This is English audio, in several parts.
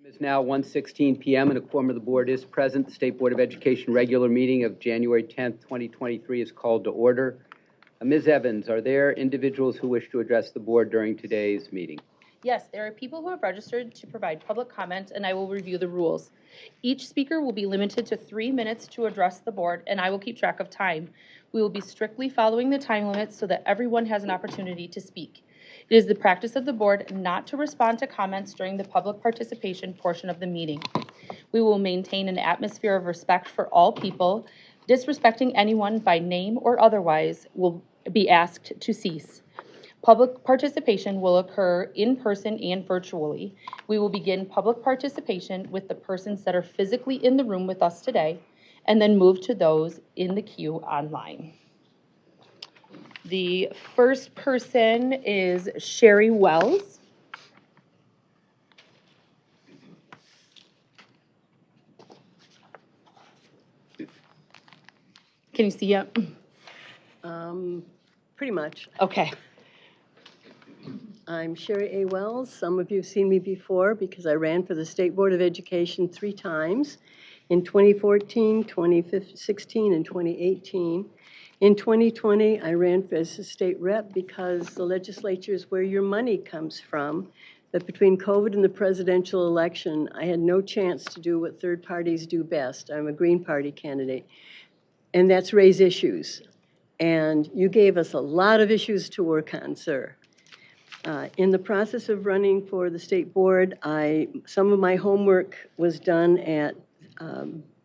It is now 1:16 p.m. and a quorum of the board is present. The State Board of Education regular meeting of January 10th, 2023 is called to order. Ms. Evans, are there individuals who wish to address the board during today's meeting? Yes, there are people who have registered to provide public comment, and I will review the rules. Each speaker will be limited to 3 minutes to address the board, and I will keep track of time. We will be strictly following the time limits so that everyone has an opportunity to speak. It is the practice of the board not to respond to comments during the public participation portion of the meeting. We will maintain an atmosphere of respect for all people. Disrespecting anyone by name or otherwise will be asked to cease. Public participation will occur in person and virtually. We will begin public participation with the persons that are physically in the room with us today, and then move to those in the queue online. The first person is Sherry Wells. Can you see it? Pretty much. Okay. I'm Sherry A. Wells. Some of you have seen me before because I ran for the State Board of Education 3 times, in 2014, 2016, and 2018. In 2020, I ran as a state rep because the legislature is where your money comes from. But between COVID and the presidential election, I had no chance to do what third parties do best. I'm a Green Party candidate, and that's raise issues. And you gave us a lot of issues to work on, sir. In the process of running for the state board, some of my homework was done at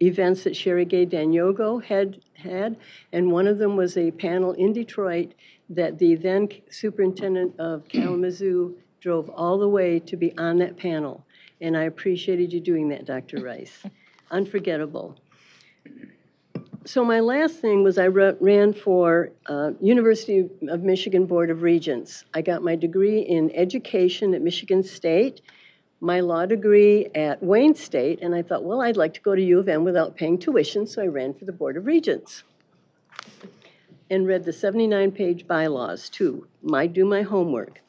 events that Sherry Gay Danyogo had, and one of them was a panel in Detroit that the then superintendent of Kalamazoo drove all the way to be on that panel. And I appreciated you doing that, Dr. Rice. Unforgettable. So my last thing was I ran for University of Michigan Board of Regents. I got my degree in education at Michigan State, my law degree at Wayne State, and I thought, well, I'd like to go to U of M without paying tuition, so I ran for the Board of Regents and read the 79-page bylaws, too. Do my homework.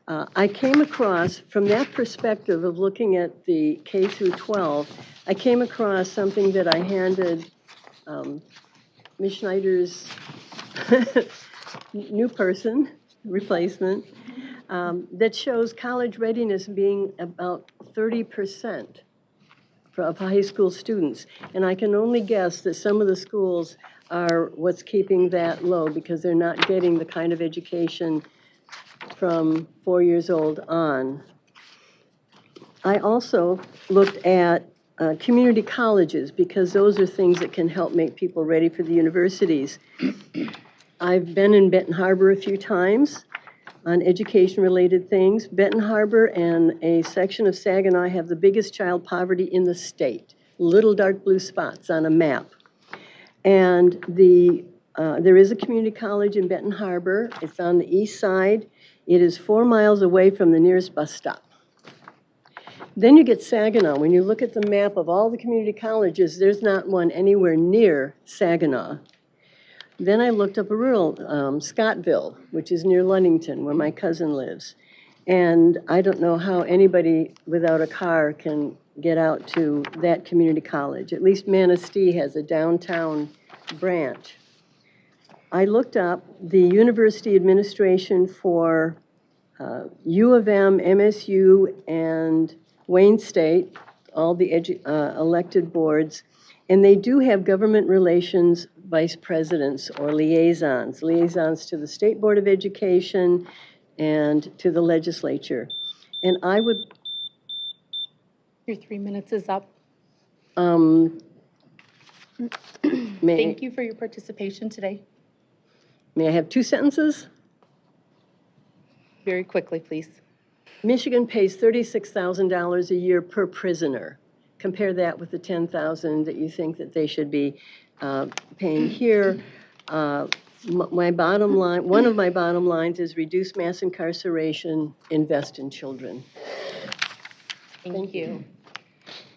I came across, from that perspective of looking at the K through 12, I came across something that I handed Ms. Schneider's new person, replacement, that shows college readiness being about 30% of high school students. And I can only guess that some of the schools are what's keeping that low because they're not getting the kind of education from 4 years old on. I also looked at community colleges, because those are things that can help make people ready for the universities. I've been in Benton Harbor a few times on education-related things. Benton Harbor and a section of Saginaw have the biggest child poverty in the state, little dark blue spots on a map. And there is a community college in Benton Harbor. It's on the east side. It is 4 miles away from the nearest bus stop. Then you get Saginaw. When you look at the map of all the community colleges, there's not one anywhere near Saginaw. Then I looked up a rural, Scottville, which is near Ludington, where my cousin lives. And I don't know how anybody without a car can get out to that community college. At least Manistee has a downtown branch. I looked up the university administration for U of M, MSU, and Wayne State, all the elected boards, and they do have government relations vice presidents or liaisons to the State Board of Education and to the legislature. And I would... Your 3 minutes is up. Thank you for your participation today. May I have 2 sentences? Very quickly, please. Michigan pays $36,000 a year per prisoner. Compare that with the $10,000 that you think that they should be paying here. My bottom line, one of my bottom lines is reduce mass incarceration, invest in children. Thank you.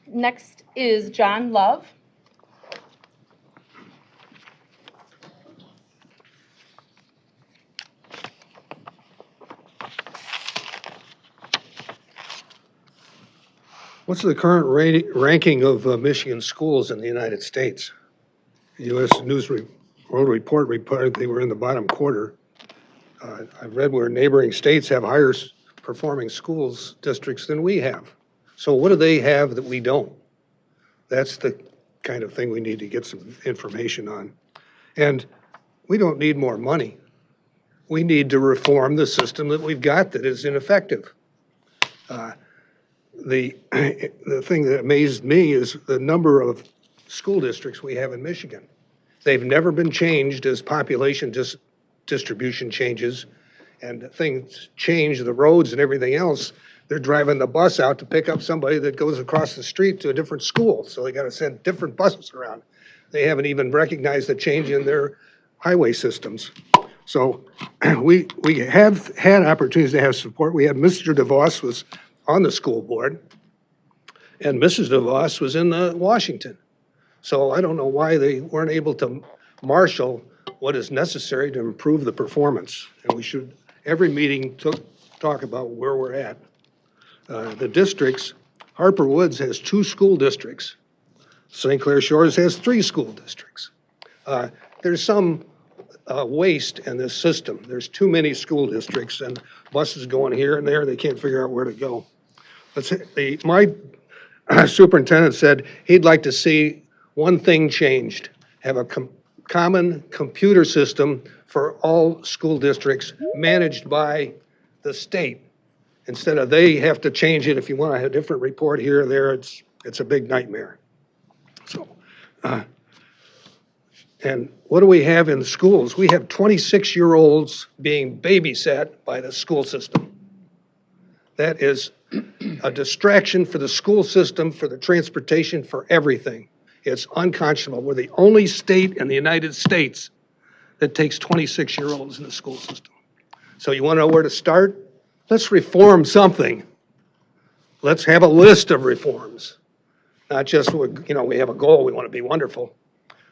Next is John Love. What's the current ranking of Michigan schools in the United States? U.S. News World Report reported they were in the bottom quarter. I've read where neighboring states have higher performing schools districts than we have. So what do they have that we don't? That's the kind of thing we need to get some information on. And we don't need more money. We need to reform the system that we've got that is ineffective. The thing that amazed me is the number of school districts we have in Michigan. They've never been changed as population distribution changes and things change, the roads and everything else. They're driving the bus out to pick up somebody that goes across the street to a different school. So they got to send different buses around. They haven't even recognized the change in their highway systems. So we have had opportunities to have support. We had Mr. DeVos was on the school board, and Mrs. DeVos was in Washington. So I don't know why they weren't able to marshal what is necessary to improve the performance. And we should, every meeting, talk about where we're at. The districts, Harper Woods has 2 school districts. St. Clair Shores has 3 school districts. There's some waste in this system. There's too many school districts and buses going here and there. They can't figure out where to go. My superintendent said he'd like to see one thing changed, have a common computer system for all school districts managed by the state. Instead of they have to change it if you want to have a different report here or there, it's a big nightmare. So, and what do we have in the schools? We have 26-year-olds being babysat by the school system. That is a distraction for the school system, for the transportation, for everything. It's unconscionable. We're the only state in the United States that takes 26-year-olds in the school system. So you want to know where to start? Let's reform something. Let's have a list of reforms. Not just, we have a goal, we want to be wonderful.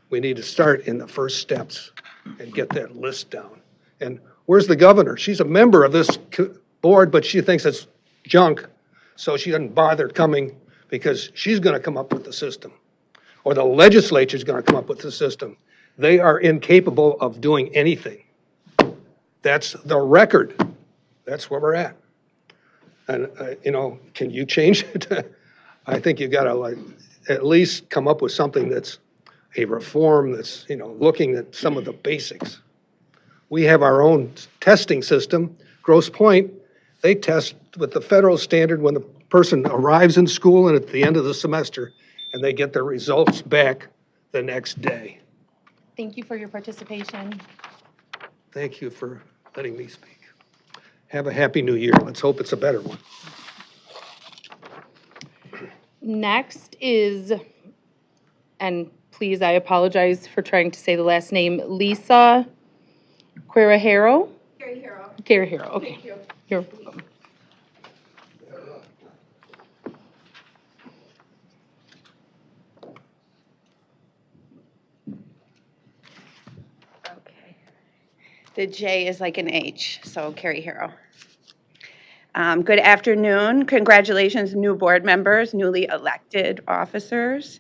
We need to start in the first steps and get that list down. And where's the governor? She's a member of this board, but she thinks it's junk, so she doesn't bother coming because she's going to come up with the system. Or the legislature's going to come up with the system. They are incapable of doing anything. That's the record. That's where we're at. And, can you change it? I think you've got to at least come up with something that's a reform that's, looking at some of the basics. We have our own testing system. Grosse Pointe, they test with the federal standard when the person arrives in school and at the end of the semester, and they get their results back the next day. Thank you for your participation. Thank you for letting me speak. Have a happy new year. Let's hope it's a better one. Next is, and please, I apologize for trying to say the last name, Lisa Quirajero? Quirajero, okay. Thank you. You're welcome. Okay. The J is like an H, so Carrie Harrow. Good afternoon. Congratulations, new board members, newly elected officers.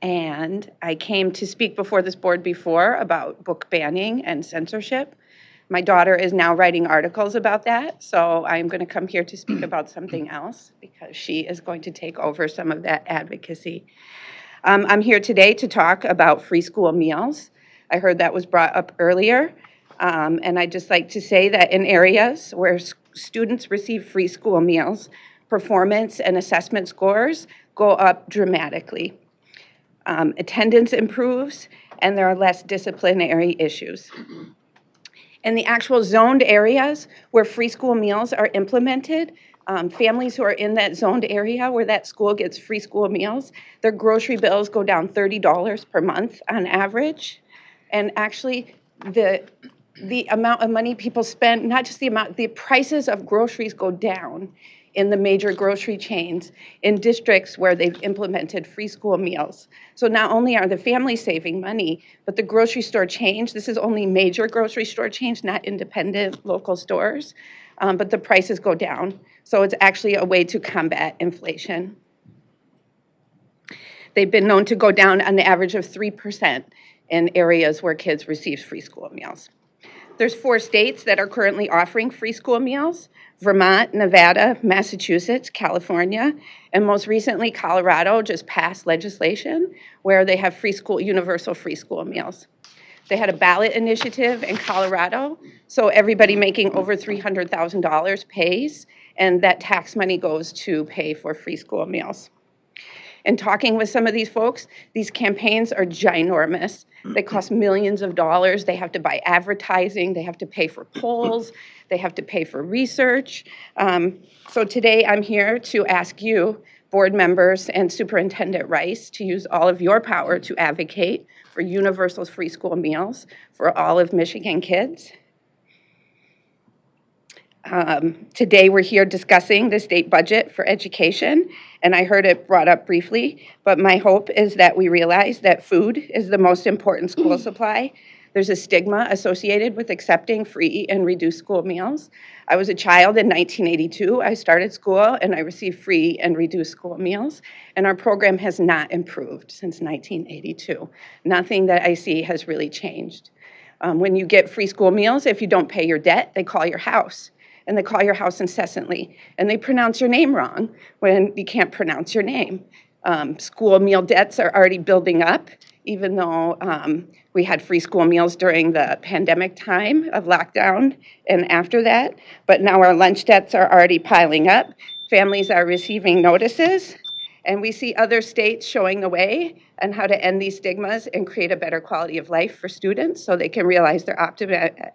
And I came to speak before this board before about book banning and censorship. My daughter is now writing articles about that, so I'm going to come here to speak about something else because she is going to take over some of that advocacy. I'm here today to talk about free school meals. I heard that was brought up earlier, and I'd just like to say that in areas where students receive free school meals, performance and assessment scores go up dramatically. Attendance improves, and there are less disciplinary issues. In the actual zoned areas where free school meals are implemented, families who are in that zoned area where that school gets free school meals, their grocery bills go down $30 per month on average. And actually, the amount of money people spend, not just the amount, the prices of groceries go down in the major grocery chains in districts where they've implemented free school meals. So not only are the families saving money, but the grocery store chains, this is only major grocery store chains, not independent local stores, but the prices go down. So it's actually a way to combat inflation. They've been known to go down on the average of 3% in areas where kids receive free school meals. There's 4 states that are currently offering free school meals: Vermont, Nevada, Massachusetts, California, and most recently Colorado just passed legislation where they have universal free school meals. They had a ballot initiative in Colorado, so everybody making over $300,000 pays, and that tax money goes to pay for free school meals. And talking with some of these folks, these campaigns are ginormous. They cost millions of dollars. They have to buy advertising. They have to pay for polls. They have to pay for research. So today I'm here to ask you, board members and Superintendent Rice, to use all of your power to advocate for universal free school meals for all of Michigan kids. Today we're here discussing the state budget for education, and I heard it brought up briefly, but my hope is that we realize that food is the most important school supply. There's a stigma associated with accepting free and reduced school meals. I was a child in 1982. I started school and I received free and reduced school meals, and our program has not improved since 1982. Nothing that I see has really changed. When you get free school meals, if you don't pay your debt, they call your house. And they call your house incessantly. And they pronounce your name wrong when you can't pronounce your name. School meal debts are already building up, even though we had free school meals during the pandemic time of lockdown and after that. But now our lunch debts are already piling up. Families are receiving notices. And we see other states showing the way on how to end these stigmas and create a better quality of life for students so they can realize their optimal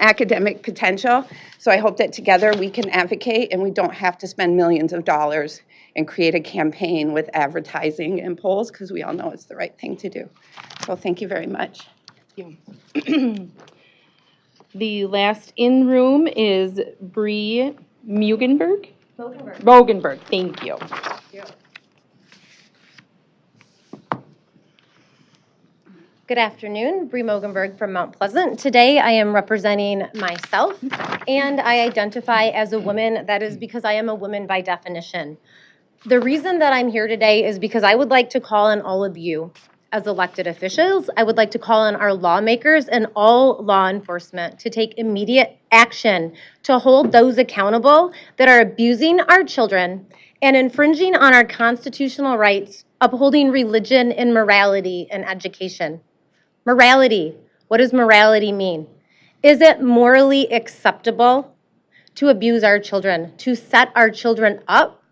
academic potential. So I hope that together we can advocate and we don't have to spend millions of dollars and create a campaign with advertising and polls, because we all know it's the right thing to do. So thank you very much. Thank you. The last in room is Bree Mugenberg. Bogenberg, thank you. Good afternoon, Bree Mogenberg from Mount Pleasant. Today I am representing myself, and I identify as a woman. That is because I am a woman by definition. The reason that I'm here today is because I would like to call on all of you as elected officials. I would like to call on our lawmakers and all law enforcement to take immediate action to hold those accountable that are abusing our children and infringing on our constitutional rights, upholding religion and morality in education. Morality. What does morality mean? Is it morally acceptable to abuse our children, to set our children up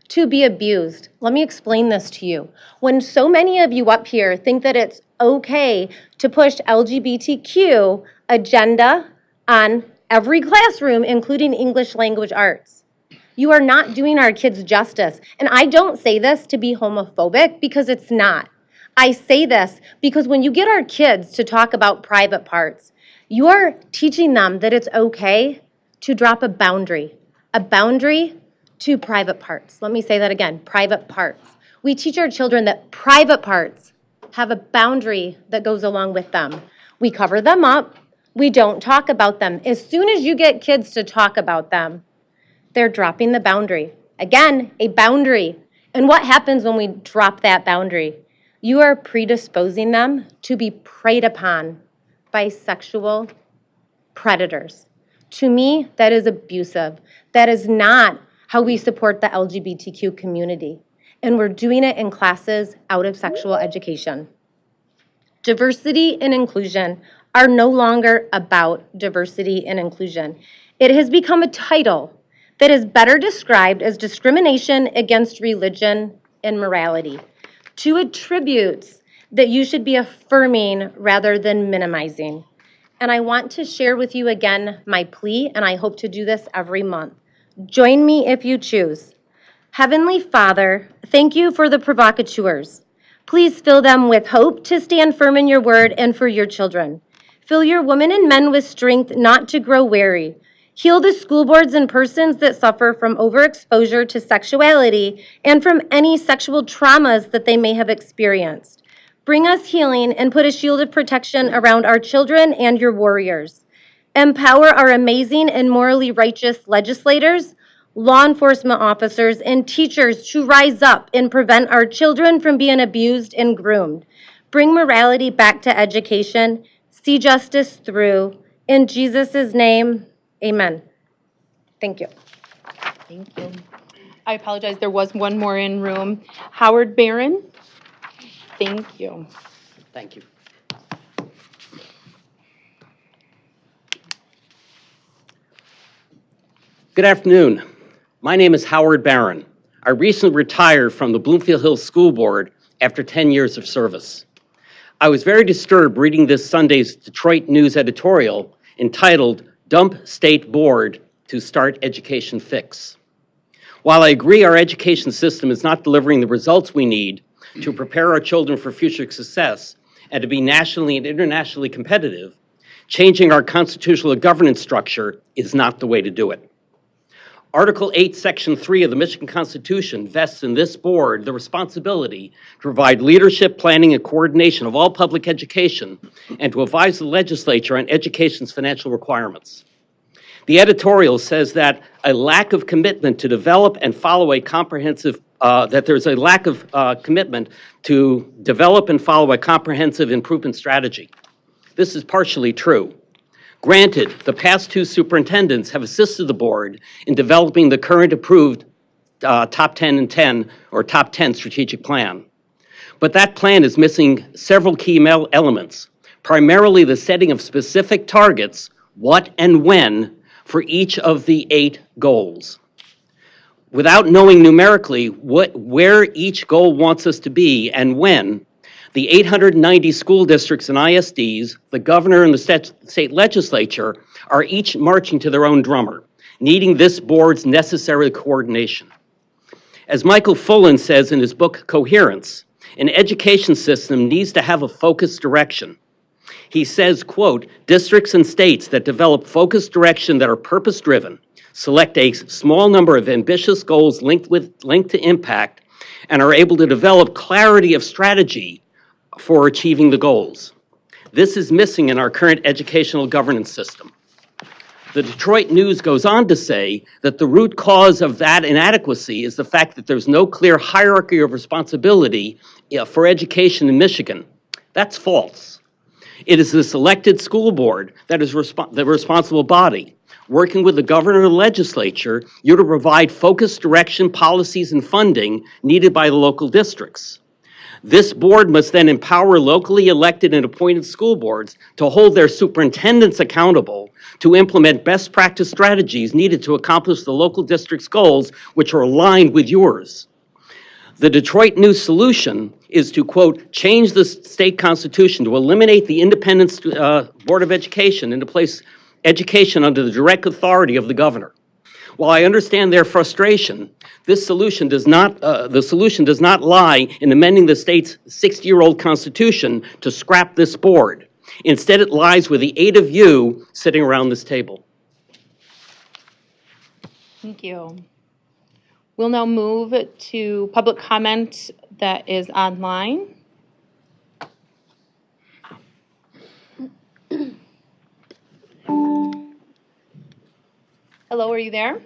to be abused? Let me explain this to you. When so many of you up here think that it's okay to push LGBTQ agenda on every classroom, including English language arts, you are not doing our kids justice. And I don't say this to be homophobic, because it's not. I say this because when you get our kids to talk about private parts, you are teaching them that it's okay to drop a boundary to private parts. Let me say that again, private parts. We teach our children that private parts have a boundary that goes along with them. We cover them up. We don't talk about them. As soon as you get kids to talk about them, they're dropping the boundary. Again, a boundary. And what happens when we drop that boundary? You are predisposing them to be preyed upon by sexual predators. To me, that is abusive. That is not how we support the LGBTQ community. And we're doing it in classes out of sexual education. Diversity and inclusion are no longer about diversity and inclusion. It has become a title that is better described as discrimination against religion and morality, two attributes that you should be affirming rather than minimizing. And I want to share with you again my plea, and I hope to do this every month. Join me if you choose. Heavenly Father, thank you for the provocateurs. Please fill them with hope to stand firm in your word and for your children. Fill your women and men with strength not to grow weary. Heal the school boards and persons that suffer from overexposure to sexuality and from any sexual traumas that they may have experienced. Bring us healing and put a shield of protection around our children and your warriors. Empower our amazing and morally righteous legislators. law enforcement officers, and teachers to rise up and prevent our children from being abused and groomed. Bring morality back to education. See justice through. In Jesus' name, amen. Thank you. Thank you. I apologize, there was one more in room. Howard Barron. Thank you. Thank you. Good afternoon. My name is Howard Barron. I recently retired from the Bloomfield Hills School Board after 10 years of service. I was very disturbed reading this Sunday's Detroit News editorial entitled, "Dump State Board to Start Education Fix." While I agree our education system is not delivering the results we need to prepare our children for future success and to be nationally and internationally competitive, changing our constitutional governance structure is not the way to do it. Article 8, Section 3 of the Michigan Constitution vests in this board the responsibility to provide leadership, planning, and coordination of all public education and to advise the legislature on education's financial requirements. The editorial says that a lack of commitment to develop and follow a comprehensive, that there's a lack of commitment to develop and follow a comprehensive improvement strategy. This is partially true. Granted, the past two superintendents have assisted the board in developing the current approved top 10 and 10 or top 10 strategic plan. But that plan is missing several key elements, primarily the setting of specific targets, what and when, for each of the 8 goals. Without knowing numerically where each goal wants us to be and when, the 890 school districts and ISDs, the governor and the state legislature are each marching to their own drummer, needing this board's necessary coordination. As Michael Fullen says in his book, Coherence, an education system needs to have a focused direction. He says, quote, districts and states that develop focused direction that are purpose-driven, select a small number of ambitious goals linked to impact, and are able to develop clarity of strategy for achieving the goals. This is missing in our current educational governance system. The Detroit News goes on to say that the root cause of that inadequacy is the fact that there's no clear hierarchy of responsibility for education in Michigan. That's false. It is the selected school board that is the responsible body. Working with the governor and legislature, you're to provide focused direction, policies, and funding needed by the local districts. This board must then empower locally elected and appointed school boards to hold their superintendents accountable to implement best practice strategies needed to accomplish the local district's goals, which are aligned with yours. The Detroit News solution is to, quote, change the state constitution to eliminate the independent Board of Education and to place education under the direct authority of the governor. While I understand their frustration, this solution does not, the solution does not lie in amending the state's 60-year-old constitution to scrap this board. Instead, it lies with the 8 of you sitting around this table. Thank you. We'll now move to public comment that is online. Hello, are you there?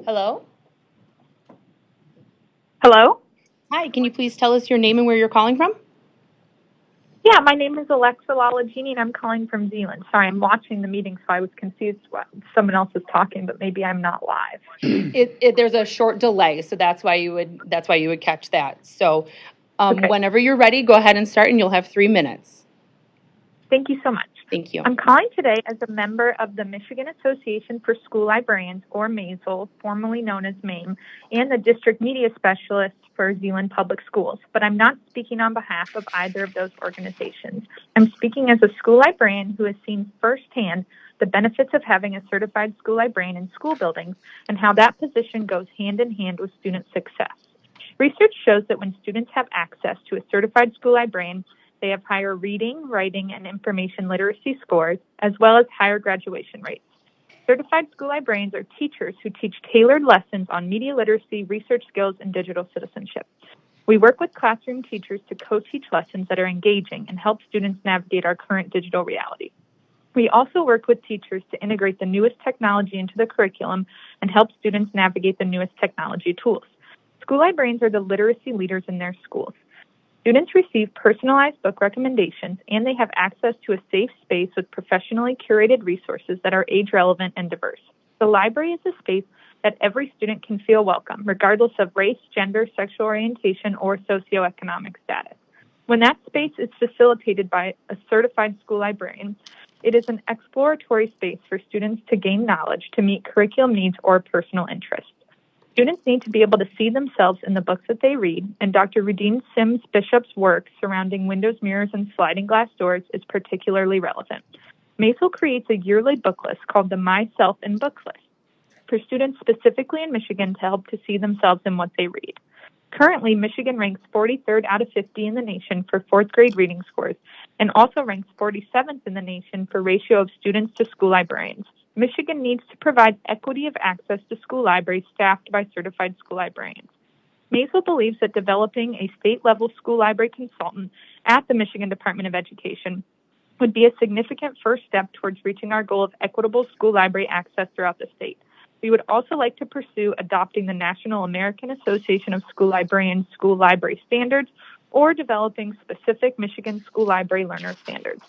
Hello? Hello? Hi, can you please tell us your name and where you're calling from? Yeah, my name is Alexa Lalagini, and I'm calling from Zealand. Sorry, I'm watching the meeting, so I was confused what someone else was talking, but maybe I'm not live. There's a short delay, so that's why you would catch that. So, Okay. Whenever you're ready, go ahead and start, and you'll have 3 minutes. Thank you so much. Thank you. I'm calling today as a member of the Michigan Association for School Librarians, or MASL, formerly known as MAME, and the District Media Specialist for Zealand Public Schools, but I'm not speaking on behalf of either of those organizations. I'm speaking as a school librarian who has seen firsthand the benefits of having a certified school librarian in school buildings and how that position goes hand in hand with student success. Research shows that when students have access to a certified school librarian, they have higher reading, writing, and information literacy scores, as well as higher graduation rates. Certified school librarians are teachers who teach tailored lessons on media literacy, research skills, and digital citizenship. We work with classroom teachers to co-teach lessons that are engaging and help students navigate our current digital reality. We also work with teachers to integrate the newest technology into the curriculum and help students navigate the newest technology tools. School librarians are the literacy leaders in their schools. Students receive personalized book recommendations, and they have access to a safe space with professionally curated resources that are age-relevant and diverse. The library is a space that every student can feel welcome, regardless of race, gender, sexual orientation, or socioeconomic status. When that space is facilitated by a certified school librarian, it is an exploratory space for students to gain knowledge to meet curriculum needs or personal interests. Students need to be able to see themselves in the books that they read, and Dr. Rudine Sims Bishop's work surrounding windows, mirrors, and sliding glass doors is particularly relevant. Maisel creates a yearly book list called the Myself in Books list for students specifically in Michigan to help to see themselves in what they read. Currently, Michigan ranks 43rd out of 50 in the nation for fourth grade reading scores and also ranks 47th in the nation for ratio of students to school librarians. Michigan needs to provide equity of access to school libraries staffed by certified school librarians. Maisel believes that developing a state-level school library consultant at the Michigan Department of Education would be a significant first step towards reaching our goal of equitable school library access throughout the state. We would also like to pursue adopting the National American Association of School Librarians School Library Standards or developing specific Michigan School Library Learner Standards.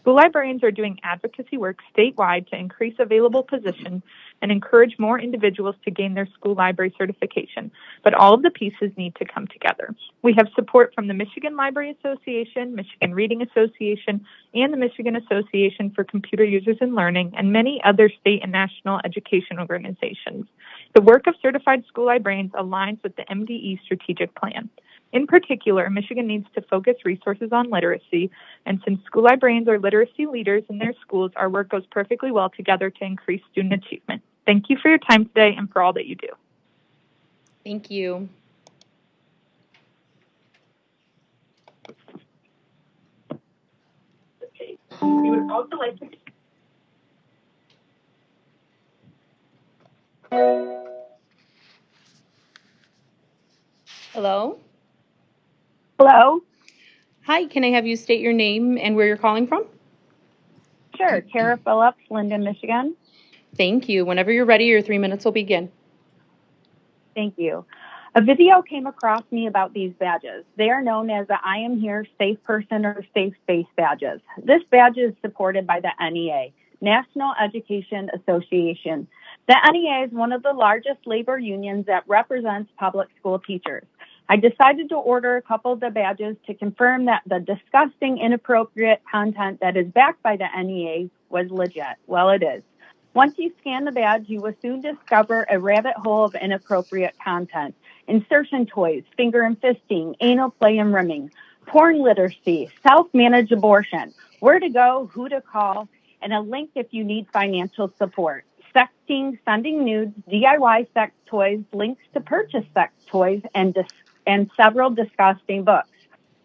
School librarians are doing advocacy work statewide to increase available positions and encourage more individuals to gain their school library certification, but all of the pieces need to come together. We have support from the Michigan Library Association, Michigan Reading Association, and the Michigan Association for Computer Users and Learning, and many other state and national education organizations. The work of certified school librarians aligns with the MDE strategic plan. In particular, Michigan needs to focus resources on literacy, and since school librarians are literacy leaders in their schools, our work goes perfectly well together to increase student achievement. Thank you for your time today and for all that you do. Thank you. We would also like to Hello? Hello? Hi, can I have you state your name and where you're calling from? Sure. Tara Phillips, Linden, Michigan. Thank you. Whenever you're ready, your 3 minutes will begin. Thank you. A video came across me about these badges. They are known as the I Am Here Safe Person or Safe Space badges. This badge is supported by the NEA, National Education Association. The NEA is one of the largest labor unions that represents public school teachers. I decided to order a couple of the badges to confirm that the disgusting, inappropriate content that is backed by the NEA was legit. Well, it is. Once you scan the badge, you will soon discover a rabbit hole of inappropriate content. Insertion toys, finger and fisting, anal play and rimming, porn literacy, self-managed abortion, where to go, who to call, and a link if you need financial support. Sexting, sending nudes, DIY sex toys, links to purchase sex toys, and several disgusting books.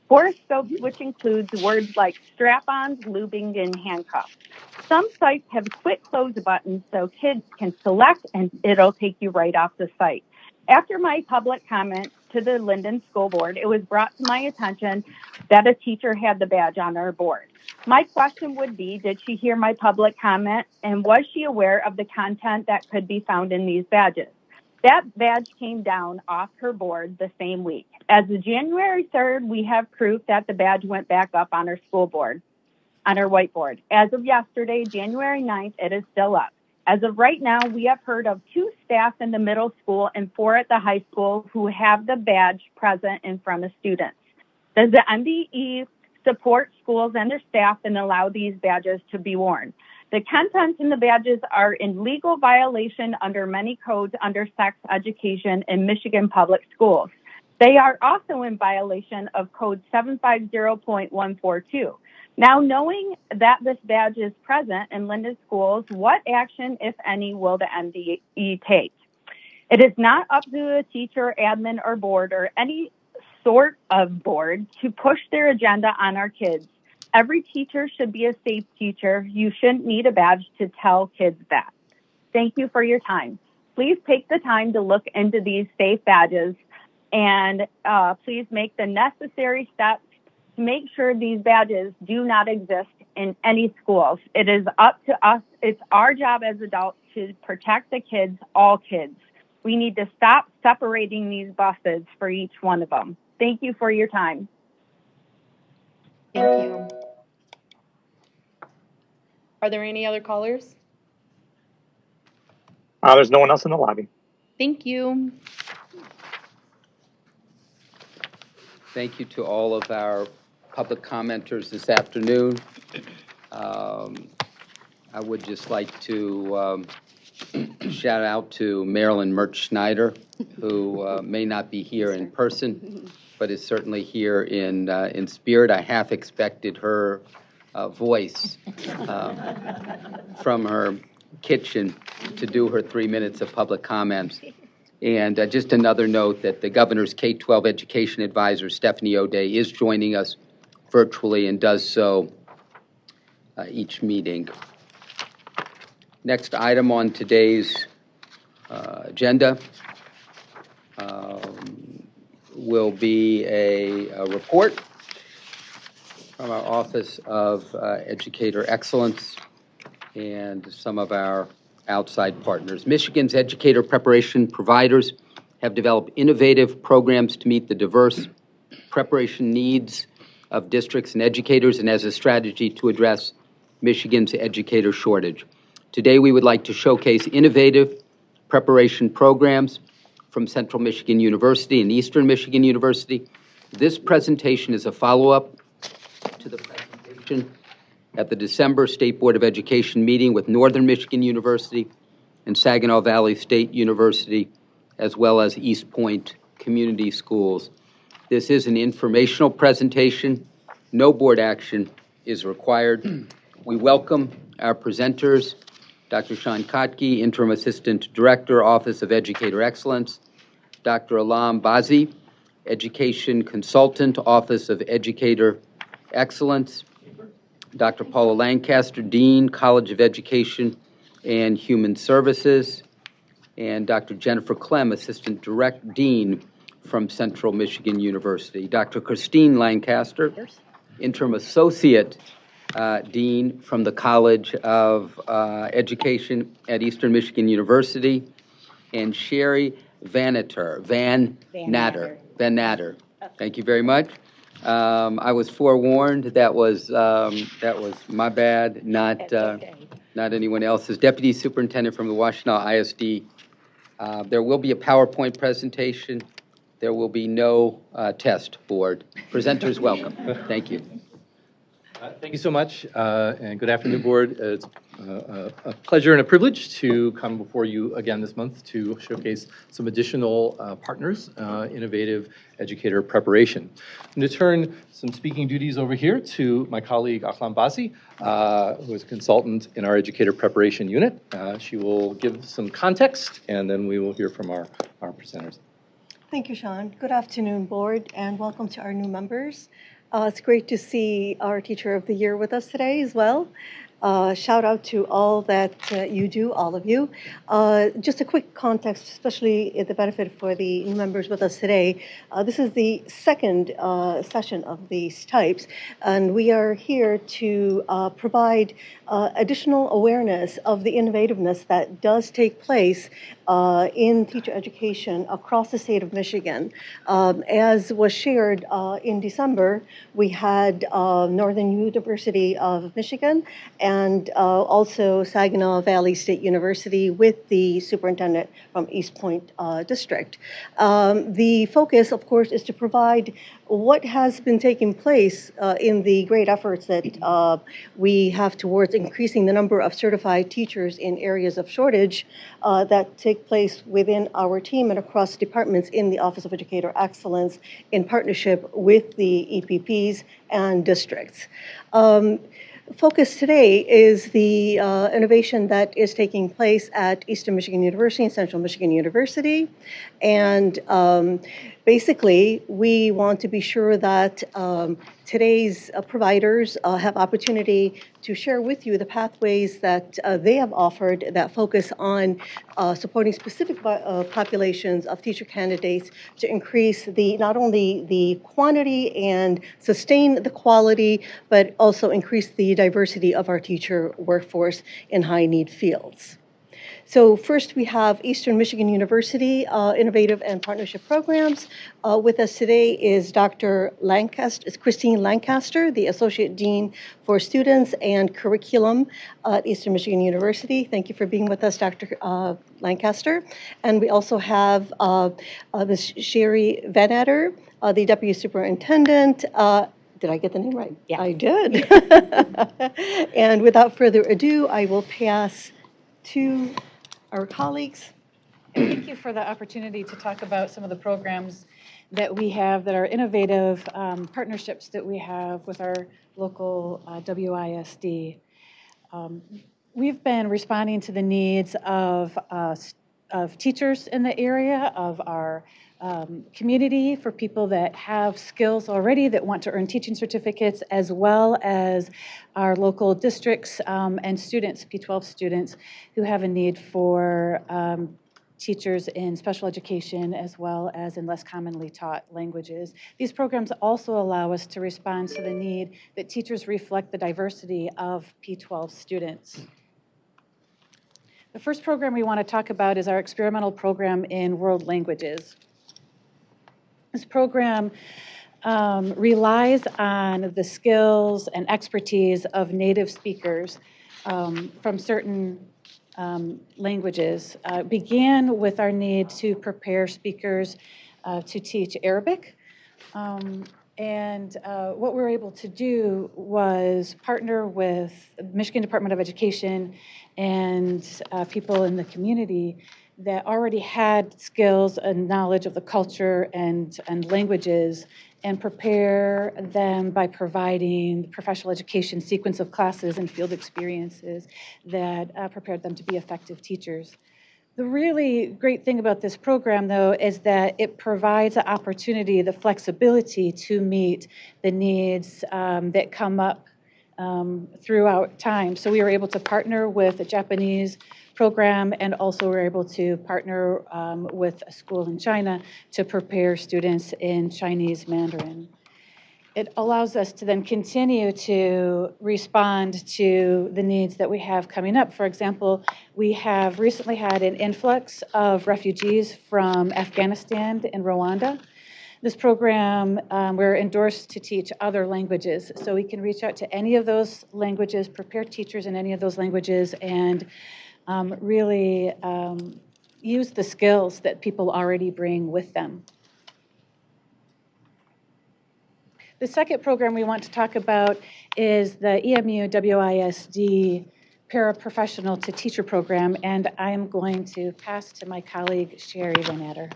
Horoscopes, which includes words like strap-ons, lubing, and handcuffs. Some sites have quick close buttons so kids can select and it'll take you right off the site. After my public comment to the Linden School Board, it was brought to my attention that a teacher had the badge on her board. My question would be, did she hear my public comment, and was she aware of the content that could be found in these badges? That badge came down off her board the same week. As of January 3rd, we have proof that the badge went back up on her school board, on her whiteboard. As of yesterday, January 9th, it is still up. As of right now, we have heard of 2 staff in the middle school and 4 at the high school who have the badge present in front of students. Does the MDE support schools and their staff and allow these badges to be worn? The content in the badges are in legal violation under many codes under sex education in Michigan public schools. They are also in violation of code 750.142. Now, knowing that this badge is present in Linden schools, what action, if any, will the MDE take? It is not up to the teacher, admin, or board, or any sort of board to push their agenda on our kids. Every teacher should be a safe teacher. You shouldn't need a badge to tell kids that. Thank you for your time. Please take the time to look into these safe badges and please make the necessary steps to make sure these badges do not exist in any schools. It is up to us. It's our job as adults to protect the kids, all kids. We need to stop separating these buses for each one of them. Thank you for your time. Thank you. Are there any other callers? There's no one else in the lobby. Thank you. Thank you to all of our public commenters this afternoon. I would just like to shout out to Marilyn Mertz-Schneider, who may not be here in person, but is certainly here in spirit. I half expected her voice from her kitchen to do her 3 minutes of public comments. And just another note that the governor's K-12 education advisor, Stephanie O'Day, is joining us virtually and does so each meeting. Next item on today's agenda will be a report from our Office of Educator Excellence and some of our outside partners. Michigan's educator preparation providers have developed innovative programs to meet the diverse preparation needs of districts and educators and as a strategy to address Michigan's educator shortage. Today, we would like to showcase innovative preparation programs from Central Michigan University and Eastern Michigan University. This presentation is a follow-up to the presentation at the December State Board of Education meeting with Northern Michigan University and Saginaw Valley State University, as well as East Point Community Schools. This is an informational presentation. No board action is required. We welcome our presenters, Dr. Sean Kotke, Interim Assistant Director, Office of Educator Excellence, Dr. Alam Bazi, Education Consultant, Office of Educator Excellence, Dr. Paula Lancaster, Dean, College of Education and Human Services, and Dr. Jennifer Clem, Assistant Dean from Central Michigan University. Dr. Christine Lancaster, Interim Associate Dean from the College of Education at Eastern Michigan University, and Sherry Van Natter. Thank you very much. I was forewarned. That was my bad, not anyone else's. Deputy Superintendent from the Washtenaw ISD. There will be a PowerPoint presentation. There will be no test board. Presenters welcome. Thank you. Thank you so much, and good afternoon, Board. It's a pleasure and a privilege to come before you again this month to showcase some additional partners, innovative educator preparation. I'm going to turn some speaking duties over here to my colleague Akhlam Bazi, who is a consultant in our educator preparation unit. She will give some context, and then we will hear from our presenters. Thank you, Sean. Good afternoon, Board, and welcome to our new members. It's great to see our Teacher of the Year with us today as well. Shout out to all that you do, all of you. Just a quick context, especially the benefit for the new members with us today. This is the second session of these types, and we are here to provide additional awareness of the innovativeness that does take place in teacher education across the state of Michigan. As was shared in December, we had Northern University of Michigan and also Saginaw Valley State University with the superintendent from East Point District. The focus, of course, is to provide what has been taking place in the great efforts that we have towards increasing the number of certified teachers in areas of shortage that take place within our team and across departments in the Office of Educator Excellence in partnership with the EPPs and districts. Focus today is the innovation that is taking place at Eastern Michigan University and Central Michigan University. And basically, we want to be sure that today's providers have opportunity to share with you the pathways that they have offered that focus on supporting specific populations of teacher candidates to increase not only the quantity and sustain the quality, but also increase the diversity of our teacher workforce in high-need fields. So first we have Eastern Michigan University Innovative and Partnership Programs. With us today is Dr. Christine Lancaster, the Associate Dean for Students and Curriculum at Eastern Michigan University. Thank you for being with us, Dr. Lancaster. And we also have Ms. Sherry Van the Deputy Superintendent. Did I get the name right? Yeah. I did. And without further ado, I will pass to our colleagues. And thank you for the opportunity to talk about some of the programs that we have that are innovative partnerships that we have with our local WISD. We've been responding to the needs of teachers in the area, of our community, for people that have skills already that want to earn teaching certificates, as well as our local districts and students, P-12 students, who have a need for teachers in special education as well as in less commonly taught languages. These programs also allow us to respond to the need that teachers reflect the diversity of P-12 students. The first program we want to talk about is our experimental program in world languages. This program relies on the skills and expertise of native speakers from certain languages. Began with our need to prepare speakers to teach Arabic. And what we were able to do was partner with the Michigan Department of Education and people in the community that already had skills and knowledge of the culture and languages, and prepare them by providing the professional education sequence of classes and field experiences that prepared them to be effective teachers. The really great thing about this program, though, is that it provides the opportunity, the flexibility to meet the needs that come up throughout time. So we were able to partner with a Japanese program, and also we're able to partner with a school in China to prepare students in Chinese Mandarin. It allows us to then continue to respond to the needs that we have coming up. For example, we have recently had an influx of refugees from Afghanistan and Rwanda. This program, we're endorsed to teach other languages, so we can reach out to any of those languages, prepare teachers in any of those languages, and really use the skills that people already bring with them. The second program we want to talk about is the EMU WISD Paraprofessional to Teacher program, and I am going to pass to my colleague, Sherry Van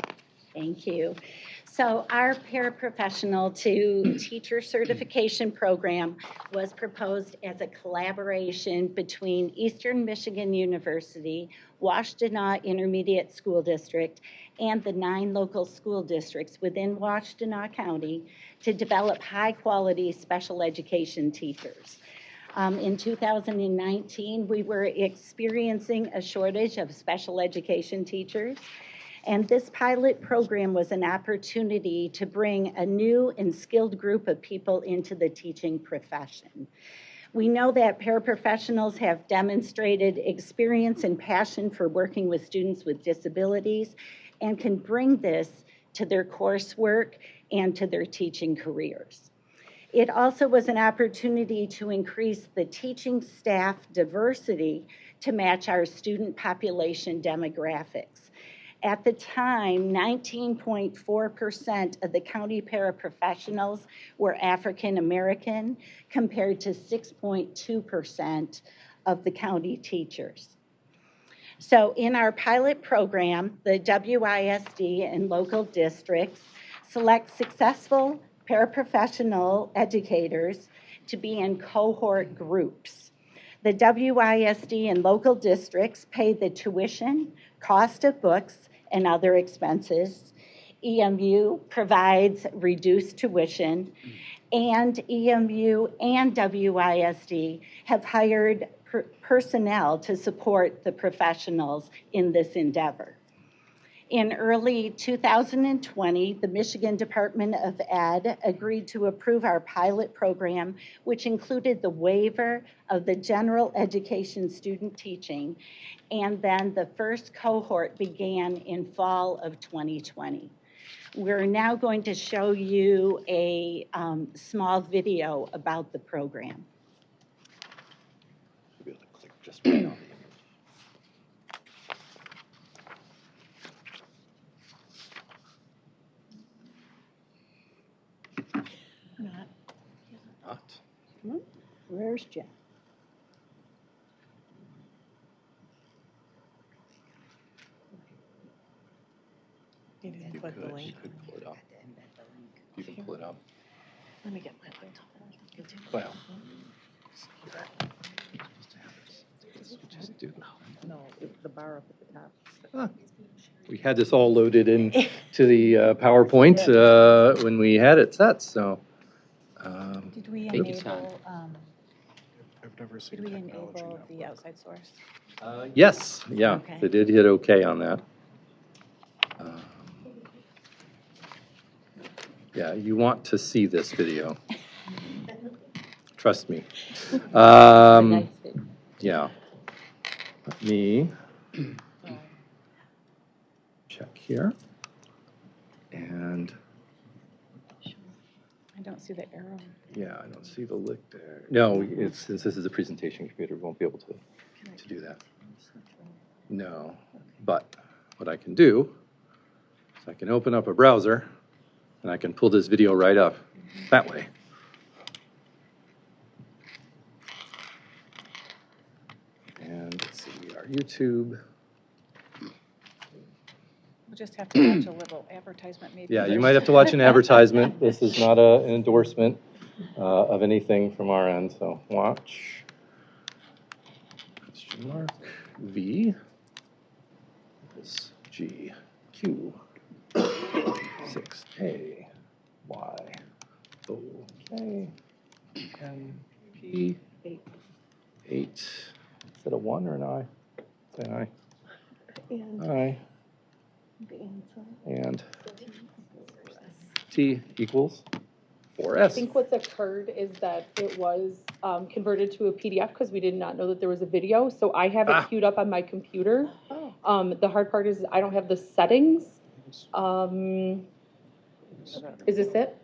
Thank you. So our paraprofessional to teacher certification program was proposed as a collaboration between Eastern Michigan University, Washtenaw Intermediate School District, and the 9 local school districts within Washtenaw County to develop high-quality special education teachers. In 2019, we were experiencing a shortage of special education teachers. And this pilot program was an opportunity to bring a new and skilled group of people into the teaching profession. We know that paraprofessionals have demonstrated experience and passion for working with students with disabilities and can bring this to their coursework and to their teaching careers. It also was an opportunity to increase the teaching staff diversity to match our student population demographics. At the time, 19.4% of the county paraprofessionals were African American, compared to 6.2% of the county teachers. So in our pilot program, the WISD and local districts select successful paraprofessional educators to be in cohort groups. The WISD and local districts pay the tuition, cost of books, and other expenses. EMU provides reduced tuition, and EMU and WISD have hired personnel to support the professionals in this endeavor. In early 2020, the Michigan Department of Ed agreed to approve our pilot program, which included the waiver of the general education student teaching, and then the first cohort began in fall of 2020. We're now going to show you a small video about the program. You'll be able to click just right on the image. Not. Where's Jeff? You could pull it up. You can pull it up. Let me get my laptop. Well. Just do. No, the bar up at the top. Ah, we had this all loaded into the PowerPoint when we had it set, so. Did we Thank you, Son. enable, I've never seen did we technology enable that the way. outside source? Yes, yeah, Okay. they did hit okay on that. Yeah, you want to see this video. Trust me. Yeah. Let me check here. And I don't see the arrow. yeah, I don't see the lick there. No, it's, since this is a presentation computer, we won't be able to do that. No, but what I can do is I can open up a browser and I can pull this video right up that way. And let's see, our YouTube. We'll just have to watch a little advertisement maybe. Yeah, you first. might have to watch an advertisement. This is not an endorsement of anything from our end, so watch. Question mark V is G Q 6A Y O K N P 8. Is that a 1 or an I? Say I. I. And T equals 4S. I think what's occurred is that it was converted to a PDF because we did not know that there was a video. So I have it queued up on my computer. The hard part is I don't have the settings. Is this it?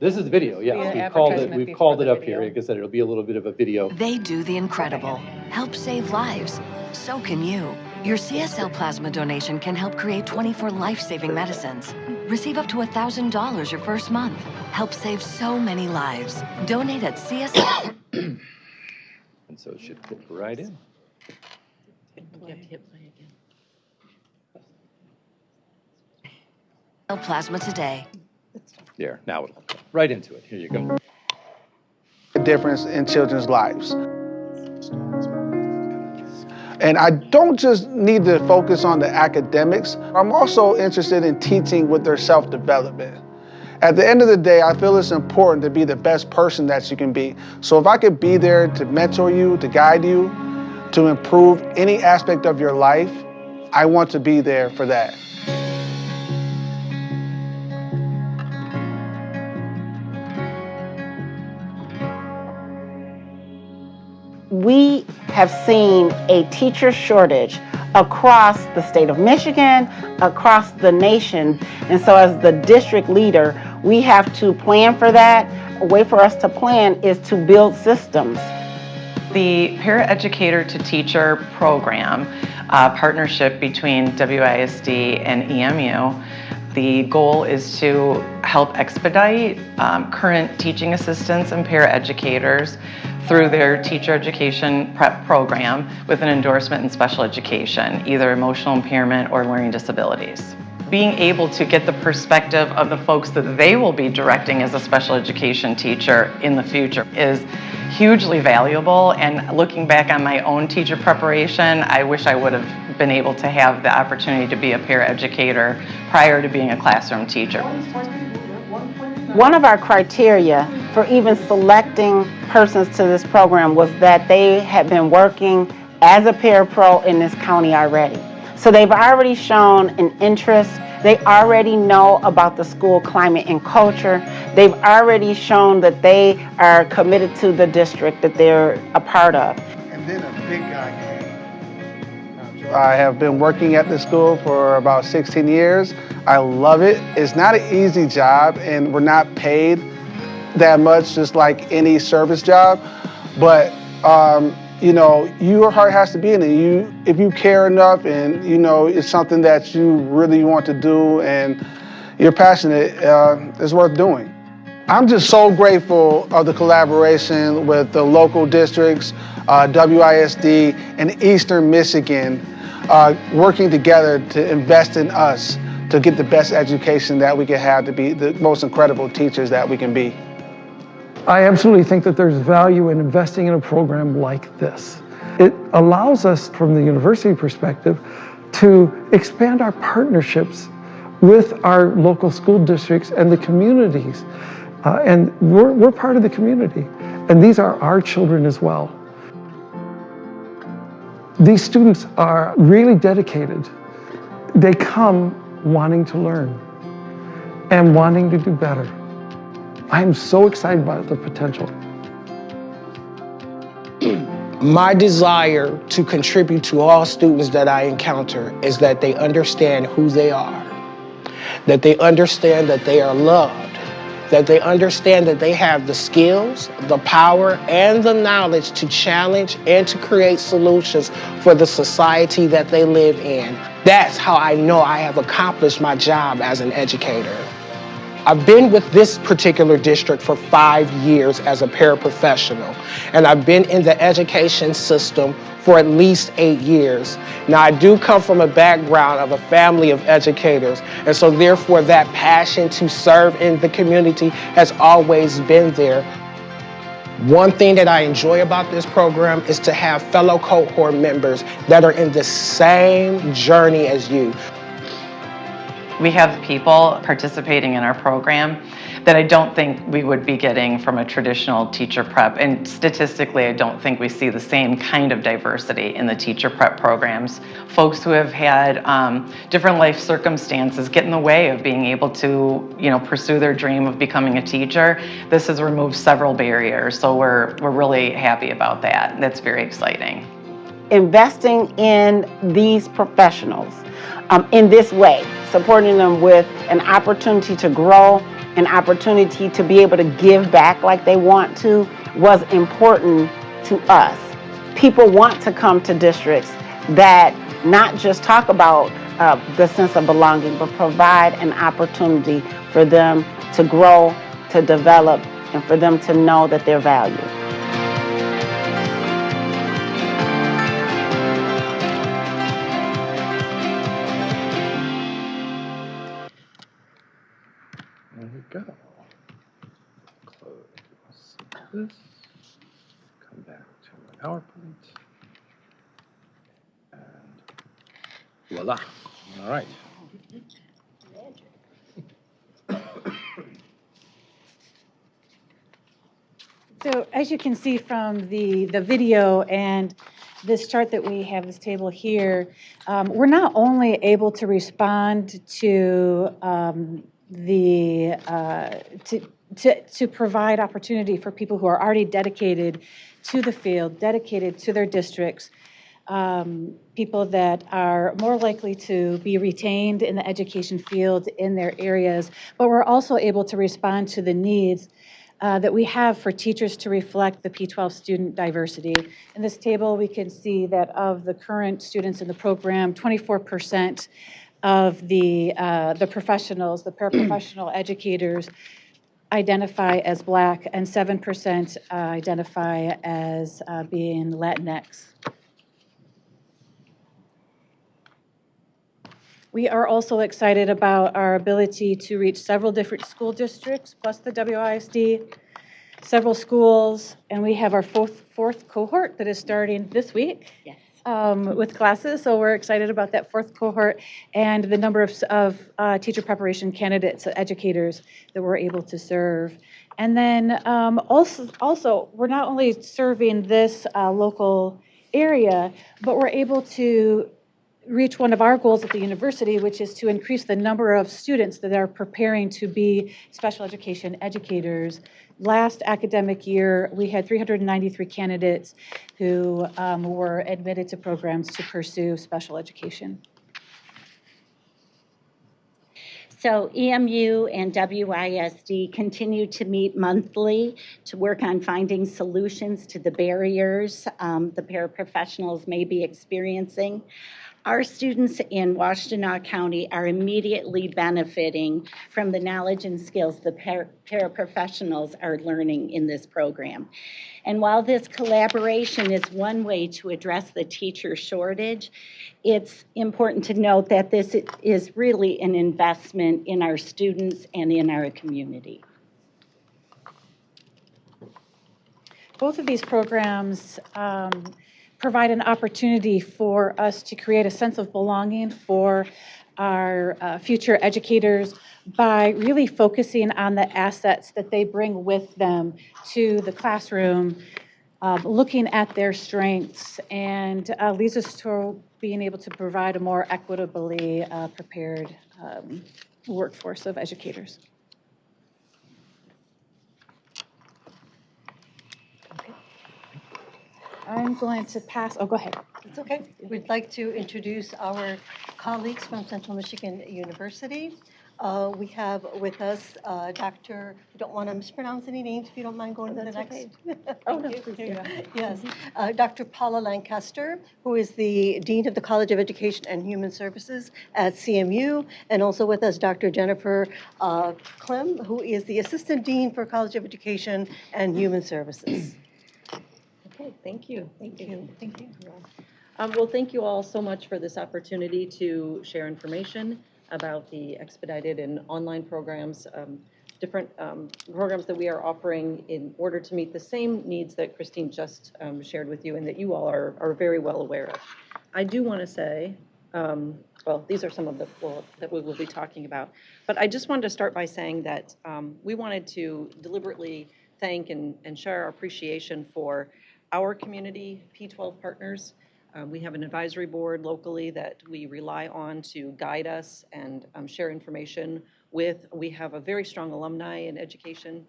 This is the video, Yeah, yes. advertisement We've before called it the up here. video. Like I said, it'll be a little bit of a video. They do the incredible. Help save lives. So can you. Your CSL plasma donation can help create 24 life-saving medicines. Receive up to $1,000 your first month. Help save so many lives. Donate at CSL. And so it should fit right in. Plasma today. There, now it'll go right into it. Here you go. Difference in children's lives. And I don't just need to focus on the academics. I'm also interested in teaching with their self-development. At the end of the day, I feel it's important to be the best person that you can be. So if I could be there to mentor you, to guide you, to improve any aspect of your life, I want to be there for that. We have seen a teacher shortage across the state of Michigan, across the nation. And so as the district leader, we have to plan for that. A way for us to plan is to build systems. The Paraeducator to Teacher program, partnership between WISD and EMU, the goal is to help expedite current teaching assistants and paraeducators through their teacher education prep program with an endorsement in special education, either emotional impairment or learning disabilities. Being able to get the perspective of the folks that they will be directing as a special education teacher in the future is hugely valuable. And looking back on my own teacher preparation, I wish I would have been able to have the opportunity to be a paraeducator prior to being a classroom teacher. One of our criteria for even selecting persons to this program was that they had been working as a parapro in this county already. So they've already shown an interest. They already know about the school climate and culture. They've already shown that they are committed to the district that they're a part of. And then a big guy came. I have been working at the school for about 16 years. I love it. It's not an easy job, and we're not paid that much, just like any service job. But you know, your heart has to be in it. If you care enough, and you know it's something that you really want to do, and you're passionate, it's worth doing. I'm just so grateful of the collaboration with the local districts, WISD, and Eastern Michigan, working together to invest in us to get the best education that we can have, to be the most incredible teachers that we can be. I absolutely think that there's value in investing in a program like this. It allows us, from the university perspective, to expand our partnerships with our local school districts and the communities. And we're part of the community, and these are our children as well. These students are really dedicated. They come wanting to learn and wanting to do better. I am so excited about the potential. My desire to contribute to all students that I encounter is that they understand who they are, that they understand that they are loved, that they understand that they have the skills, the power, and the knowledge to challenge and to create solutions for the society that they live in. That's how I know I have accomplished my job as an educator. I've been with this particular district for 5 years as a paraprofessional, and I've been in the education system for at least 8 years. Now, I do come from a background of a family of educators, and so therefore that passion to serve in the community has always been there. One thing that I enjoy about this program is to have fellow cohort members that are in the same journey as you. We have people participating in our program that I don't think we would be getting from a traditional teacher prep. And statistically, I don't think we see the same kind of diversity in the teacher prep programs. Folks who have had different life circumstances get in the way of being able to, pursue their dream of becoming a teacher. This has removed several barriers, so we're really happy about that. That's very exciting. Investing in these professionals in this way, supporting them with an opportunity to grow, an opportunity to be able to give back like they want to, was important to us. People want to come to districts that not just talk about the sense of belonging, but provide an opportunity for them to grow, to develop, and for them to know that they're valued. There we go. Close this. Come back to my PowerPoint. And voila. All right. So as you can see from the video and this chart that we have, this table here, we're not only able to respond to to provide opportunity for people who are already dedicated to the field, dedicated to their districts, people that are more likely to be retained in the education field in their areas, but we're also able to respond to the needs that we have for teachers to reflect the P-12 student diversity. In this table, we can see that of the current students in the program, 24% of the professionals, the paraprofessional educators, identify as Black, and 7% identify as being Latinx. We are also excited about our ability to reach several different school districts, plus the WISD, several schools, and we have our fourth cohort that is starting this week. Yes. with classes, so we're excited about that fourth cohort and the number of teacher preparation candidates, educators that we're able to serve. And then also, we're not only serving this local area, but we're able to reach one of our goals at the university, which is to increase the number of students that are preparing to be special education educators. Last academic year, we had 393 candidates who were admitted to programs to pursue special education. So EMU and WISD continue to meet monthly to work on finding solutions to the barriers the paraprofessionals may be experiencing. Our students in Washtenaw County are immediately benefiting from the knowledge and skills the paraprofessionals are learning in this program. And while this collaboration is one way to address the teacher shortage, it's important to note that this is really an investment in our students and in our community. Both of these programs provide an opportunity for us to create a sense of belonging for our future educators by really focusing on the assets that they bring with them to the classroom, looking at their strengths, and leads us to being able to provide a more equitably prepared workforce of educators. I'm going to pass, oh, go ahead. It's okay. We'd like to introduce our colleagues from Central Michigan University. We have with us Dr., we don't want to mispronounce any names if you don't mind going to the next. Okay. Oh, no, please, yes. Dr. Paula Lancaster, who is the Dean of the College of Education and Human Services at CMU, and also with us Dr. Jennifer Clem, who is the Assistant Dean for College of Education and Human Services. Okay, thank you. Thank you. Thank you. Well, thank you all so much for this opportunity to share information about the expedited and online programs, different programs that we are offering in order to meet the same needs that Christine just shared with you and that you all are very well aware of. I do want to say, well, these are some of the that we will be talking about, but I just wanted to start by saying that we wanted to deliberately thank and share our appreciation for our community P12 partners. We have an advisory board locally that we rely on to guide us and share information with. We have a very strong alumni in education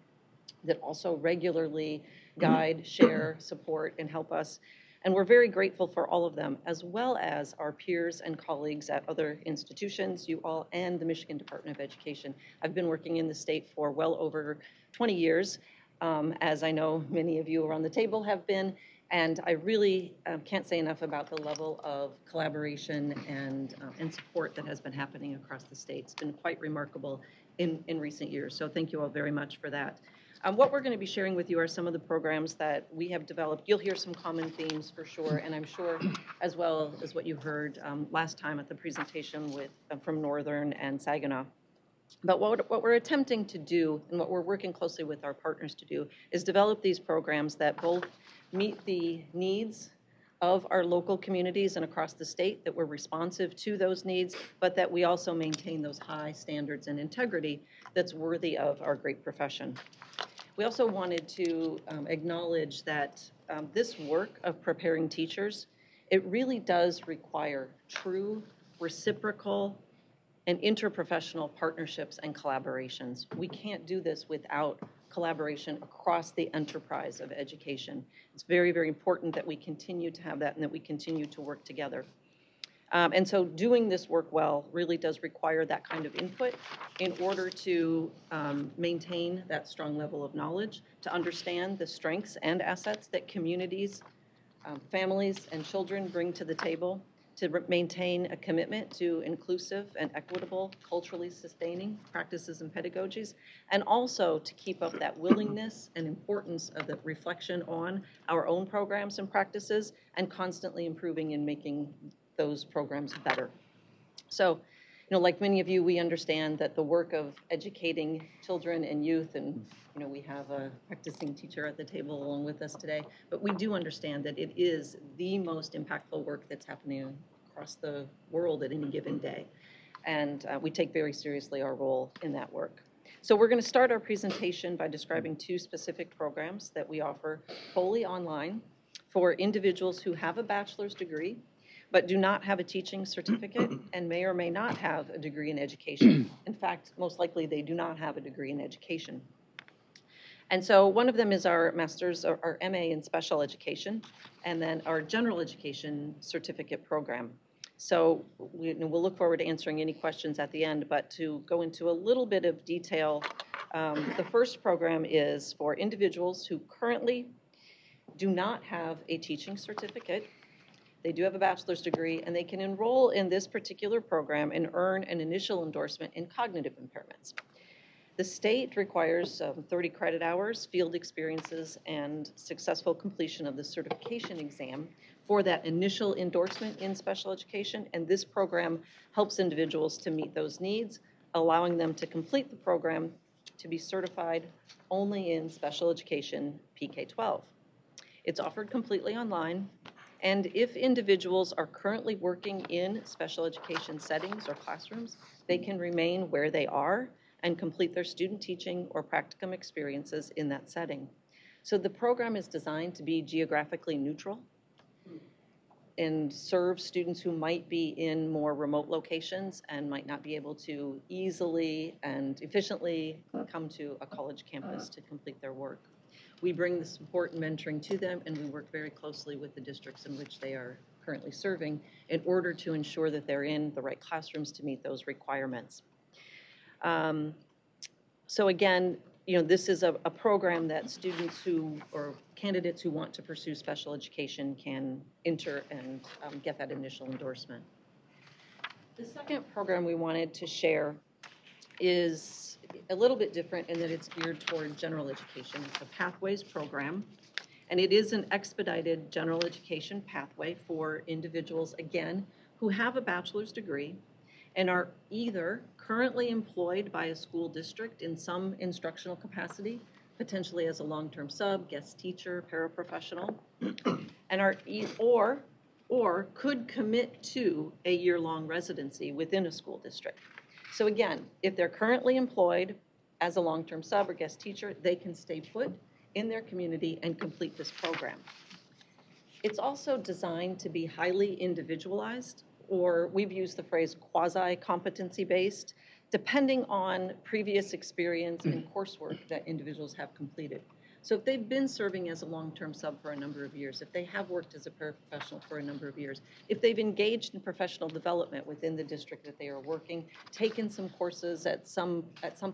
that also regularly guide, share, support, and help us. And we're very grateful for all of them, as well as our peers and colleagues at other institutions, you all, and the Michigan Department of Education. I've been working in the state for well over 20 years, as I know many of you around the table have been. And I really can't say enough about the level of collaboration and support that has been happening across the state. It's been quite remarkable in recent years. So thank you all very much for that. What we're going to be sharing with you are some of the programs that we have developed. You'll hear some common themes for sure, and I'm sure as well as what you heard last time at the presentation with from Northern and Saginaw. But what we're attempting to do, and what we're working closely with our partners to do, is develop these programs that both meet the needs of our local communities and across the state, that we're responsive to those needs, but that we also maintain those high standards and integrity that's worthy of our great profession. We also wanted to acknowledge that this work of preparing teachers, it really does require true, reciprocal, and interprofessional partnerships and collaborations. We can't do this without collaboration across the enterprise of education. It's very, very important that we continue to have that and that we continue to work together. And so doing this work well really does require that kind of input in order to maintain that strong level of knowledge, to understand the strengths and assets that communities, families, and children bring to the table, to maintain a commitment to inclusive and equitable, culturally sustaining practices and pedagogies, and also to keep up that willingness and importance of the reflection on our own programs and practices and constantly improving and making those programs better. So like many of you, we understand that the work of educating children and youth, and we have a practicing teacher at the table along with us today, but we do understand that it is the most impactful work that's happening across the world at any given day. And we take very seriously our role in that work. So we're going to start our presentation by describing 2 specific programs that we offer wholly online for individuals who have a bachelor's degree but do not have a teaching certificate and may or may not have a degree in education. In fact, most likely they do not have a degree in education. And so one of them is our master's or our MA in special education, and then our general education certificate program. So we'll look forward to answering any questions at the end, but to go into a little bit of detail, the first program is for individuals who currently do not have a teaching certificate. They do have a bachelor's degree, and they can enroll in this particular program and earn an initial endorsement in cognitive impairments. The state requires 30 credit hours, field experiences, and successful completion of the certification exam for that initial endorsement in special education, and this program helps individuals to meet those needs, allowing them to complete the program to be certified only in special education PK-12. It's offered completely online. And if individuals are currently working in special education settings or classrooms, they can remain where they are and complete their student teaching or practicum experiences in that setting. So the program is designed to be geographically neutral and serve students who might be in more remote locations and might not be able to easily and efficiently come to a college campus to complete their work. We bring the support and mentoring to them, and we work very closely with the districts in which they are currently serving in order to ensure that they're in the right classrooms to meet those requirements. So again, this is a program that students or candidates who want to pursue special education can enter and get that initial endorsement. The second program we wanted to share is a little bit different in that it's geared toward general education. It's a Pathways program, and it is an expedited general education pathway for individuals, again, who have a bachelor's degree and are either currently employed by a school district in some instructional capacity, potentially as a long-term sub, guest teacher, paraprofessional, and are or could commit to a year-long residency within a school district. So again, if they're currently employed as a long-term sub or guest teacher, they can stay put in their community and complete this program. It's also designed to be highly individualized, or we've used the phrase quasi-competency-based, depending on previous experience and coursework that individuals have completed. So if they've been serving as a long-term sub for a number of years, if they have worked as a paraprofessional for a number of years, if they've engaged in professional development within the district that they are working, taken some courses at some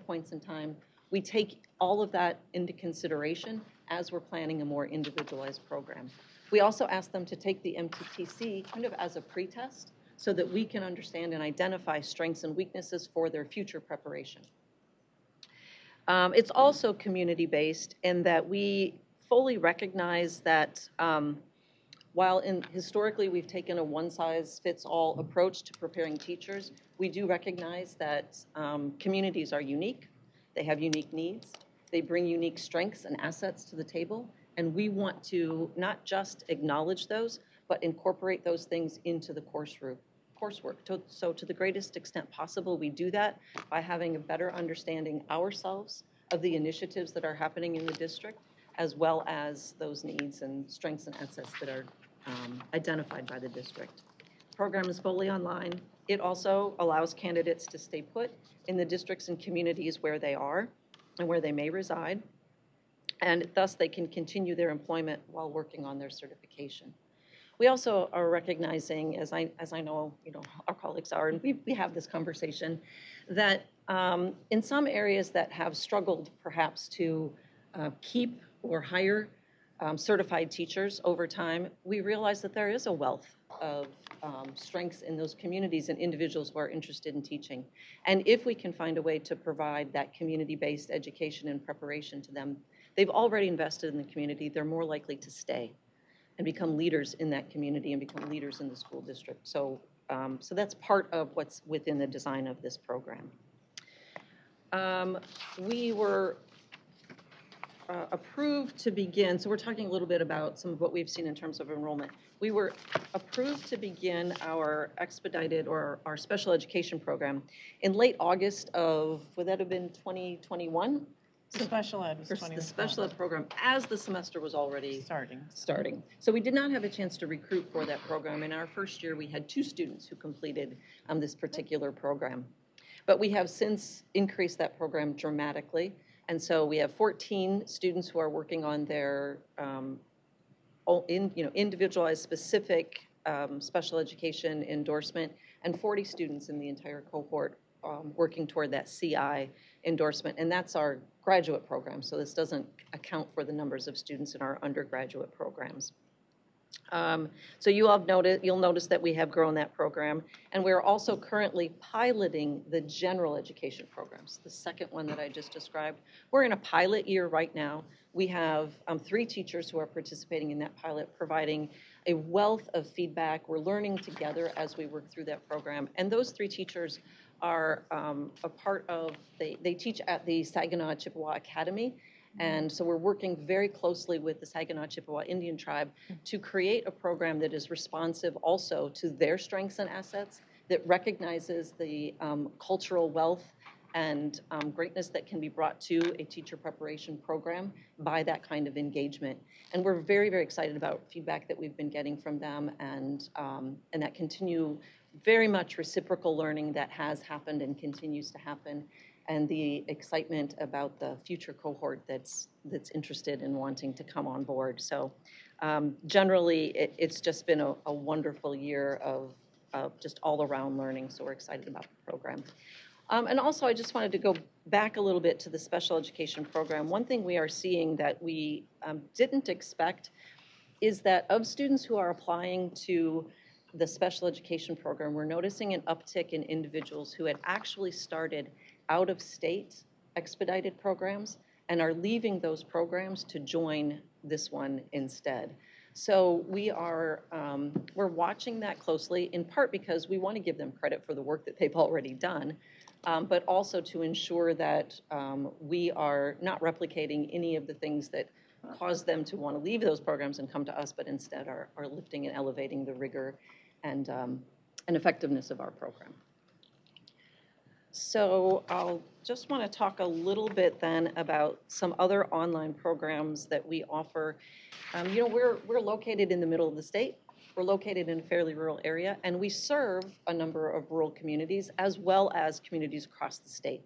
points in time, we take all of that into consideration as we're planning a more individualized program. We also ask them to take the MTTC kind of as a pretest so that we can understand and identify strengths and weaknesses for their future preparation. It's also community-based in that we fully recognize that while historically we've taken a one-size-fits-all approach to preparing teachers, we do recognize that communities are unique. They have unique needs. They bring unique strengths and assets to the table, and we want to not just acknowledge those, but incorporate those things into the coursework. So to the greatest extent possible, we do that by having a better understanding ourselves of the initiatives that are happening in the district, as well as those needs and strengths and assets that are identified by the district. The program is fully online. It also allows candidates to stay put in the districts and communities where they are and where they may reside, and thus they can continue their employment while working on their certification. We also are recognizing, as I know, our colleagues are, and we have this conversation, that in some areas that have struggled perhaps to keep or hire certified teachers over time, we realize that there is a wealth of strengths in those communities and individuals who are interested in teaching. And if we can find a way to provide that community-based education and preparation to them, they've already invested in the community, they're more likely to stay and become leaders in that community and become leaders in the school district. So so that's part of what's within the design of this program. We were approved to begin, so we're talking a little bit about some of what we've seen in terms of enrollment. We were approved to begin our expedited or our special education program in late August of, would that have been 2021? The special ed was The special ed program, as the semester was already starting. So we did not have a chance to recruit for that program. In our first year, we had 2 students who completed this particular program. But we have since increased that program dramatically. And so we have 14 students who are working on their individualized specific special education endorsement, and 40 students in the entire cohort working toward that CI endorsement. And that's our graduate program, so this doesn't account for the numbers of students in our undergraduate programs. So you'll notice that we have grown that program, and we're also currently piloting the general education programs, the second one that I just described. We're in a pilot year right now. We have 3 teachers who are participating in that pilot, providing a wealth of feedback. We're learning together as we work through that program, and those 3 teachers are a part of, they teach at the Saginaw Chippewa Academy. And so we're working very closely with the Saginaw Chippewa Indian Tribe to create a program that is responsive also to their strengths and assets, that recognizes the cultural wealth and greatness that can be brought to a teacher preparation program by that kind of engagement. And we're very, very excited about feedback that we've been getting from them, and that continue very much reciprocal learning that has happened and continues to happen, and the excitement about the future cohort that's interested in wanting to come on board. So generally, it's just been a wonderful year of just all-around learning, so we're excited about the program. And also, I just wanted to go back a little bit to the special education program. One thing we are seeing that we didn't expect is that of students who are applying to the special education program, we're noticing an uptick in individuals who had actually started out-of-state expedited programs and are leaving those programs to join this one instead. So we're watching that closely, in part because we want to give them credit for the work that they've already done, but also to ensure that we are not replicating any of the things that cause them to want to leave those programs and come to us, but instead are lifting and elevating the rigor and effectiveness of our program. So I'll just want to talk a little bit then about some other online programs that we offer. We're located in the middle of the state. We're located in a fairly rural area, and we serve a number of rural communities as well as communities across the state.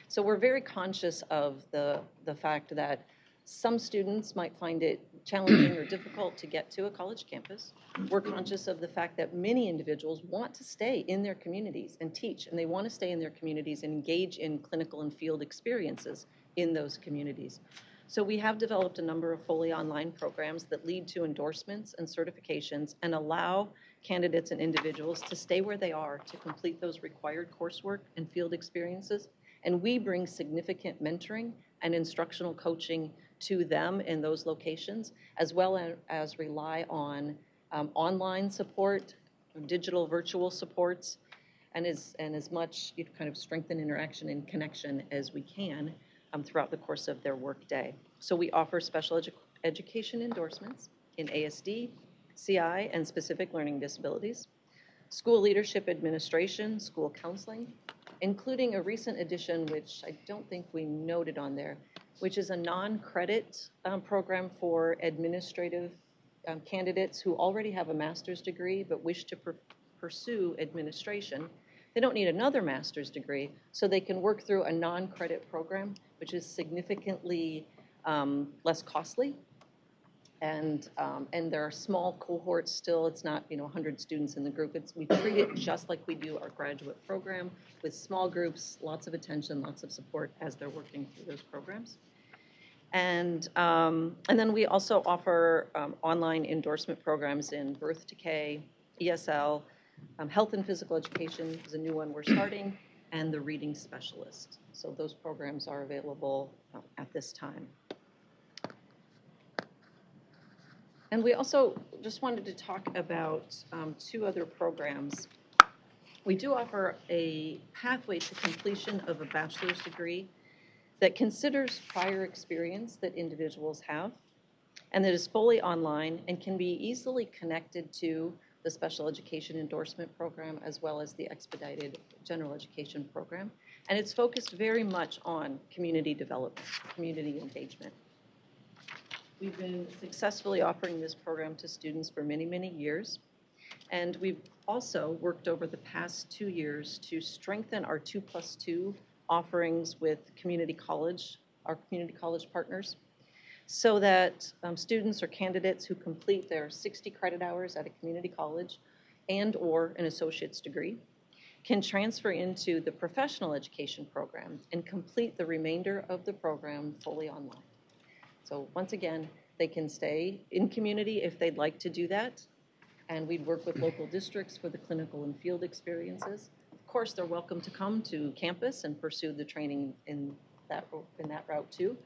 So we're very conscious of the fact that some students might find it challenging or difficult to get to a college campus. We're conscious of the fact that many individuals want to stay in their communities and teach, and they want to stay in their communities and engage in clinical and field experiences in those communities. So we have developed a number of fully online programs that lead to endorsements and certifications and allow candidates and individuals to stay where they are to complete those required coursework and field experiences. And we bring significant mentoring and instructional coaching to them in those locations, as well as rely on online support, digital virtual supports, and as much kind of strengthen interaction and connection as we can throughout the course of their work day. So we offer special education endorsements in ASD, CI, and specific learning disabilities, school leadership administration, school counseling, including a recent addition, which I don't think we noted on there, which is a non-credit program for administrative candidates who already have a master's degree but wish to pursue administration. They don't need another master's degree, so they can work through a non-credit program, which is significantly less costly. And there are small cohorts still. It's not 100 students in the group. We treat it just like we do our graduate program, with small groups, lots of attention, lots of support as they're working through those programs. And then we also offer online endorsement programs in birth decay, ESL, health and physical education is a new one we're starting, and the reading specialist. So those programs are available at this time. And we also just wanted to talk about 2 other programs. We do offer a pathway to completion of a bachelor's degree that considers prior experience that individuals have, and that is fully online and can be easily connected to the special education endorsement program as well as the expedited general education program. And it's focused very much on community development, community engagement. We've been successfully offering this program to students for many, many years. And we've also worked over the past 2 years to strengthen our 2+2 offerings with community college, our community college partners, so that students or candidates who complete their 60 credit hours at a community college and or an associate's degree can transfer into the professional education program and complete the remainder of the program fully online. So once again, they can stay in community if they'd like to do that, and we'd work with local districts for the clinical and field experiences. Of course, they're welcome to come to campus and pursue the training in that route too.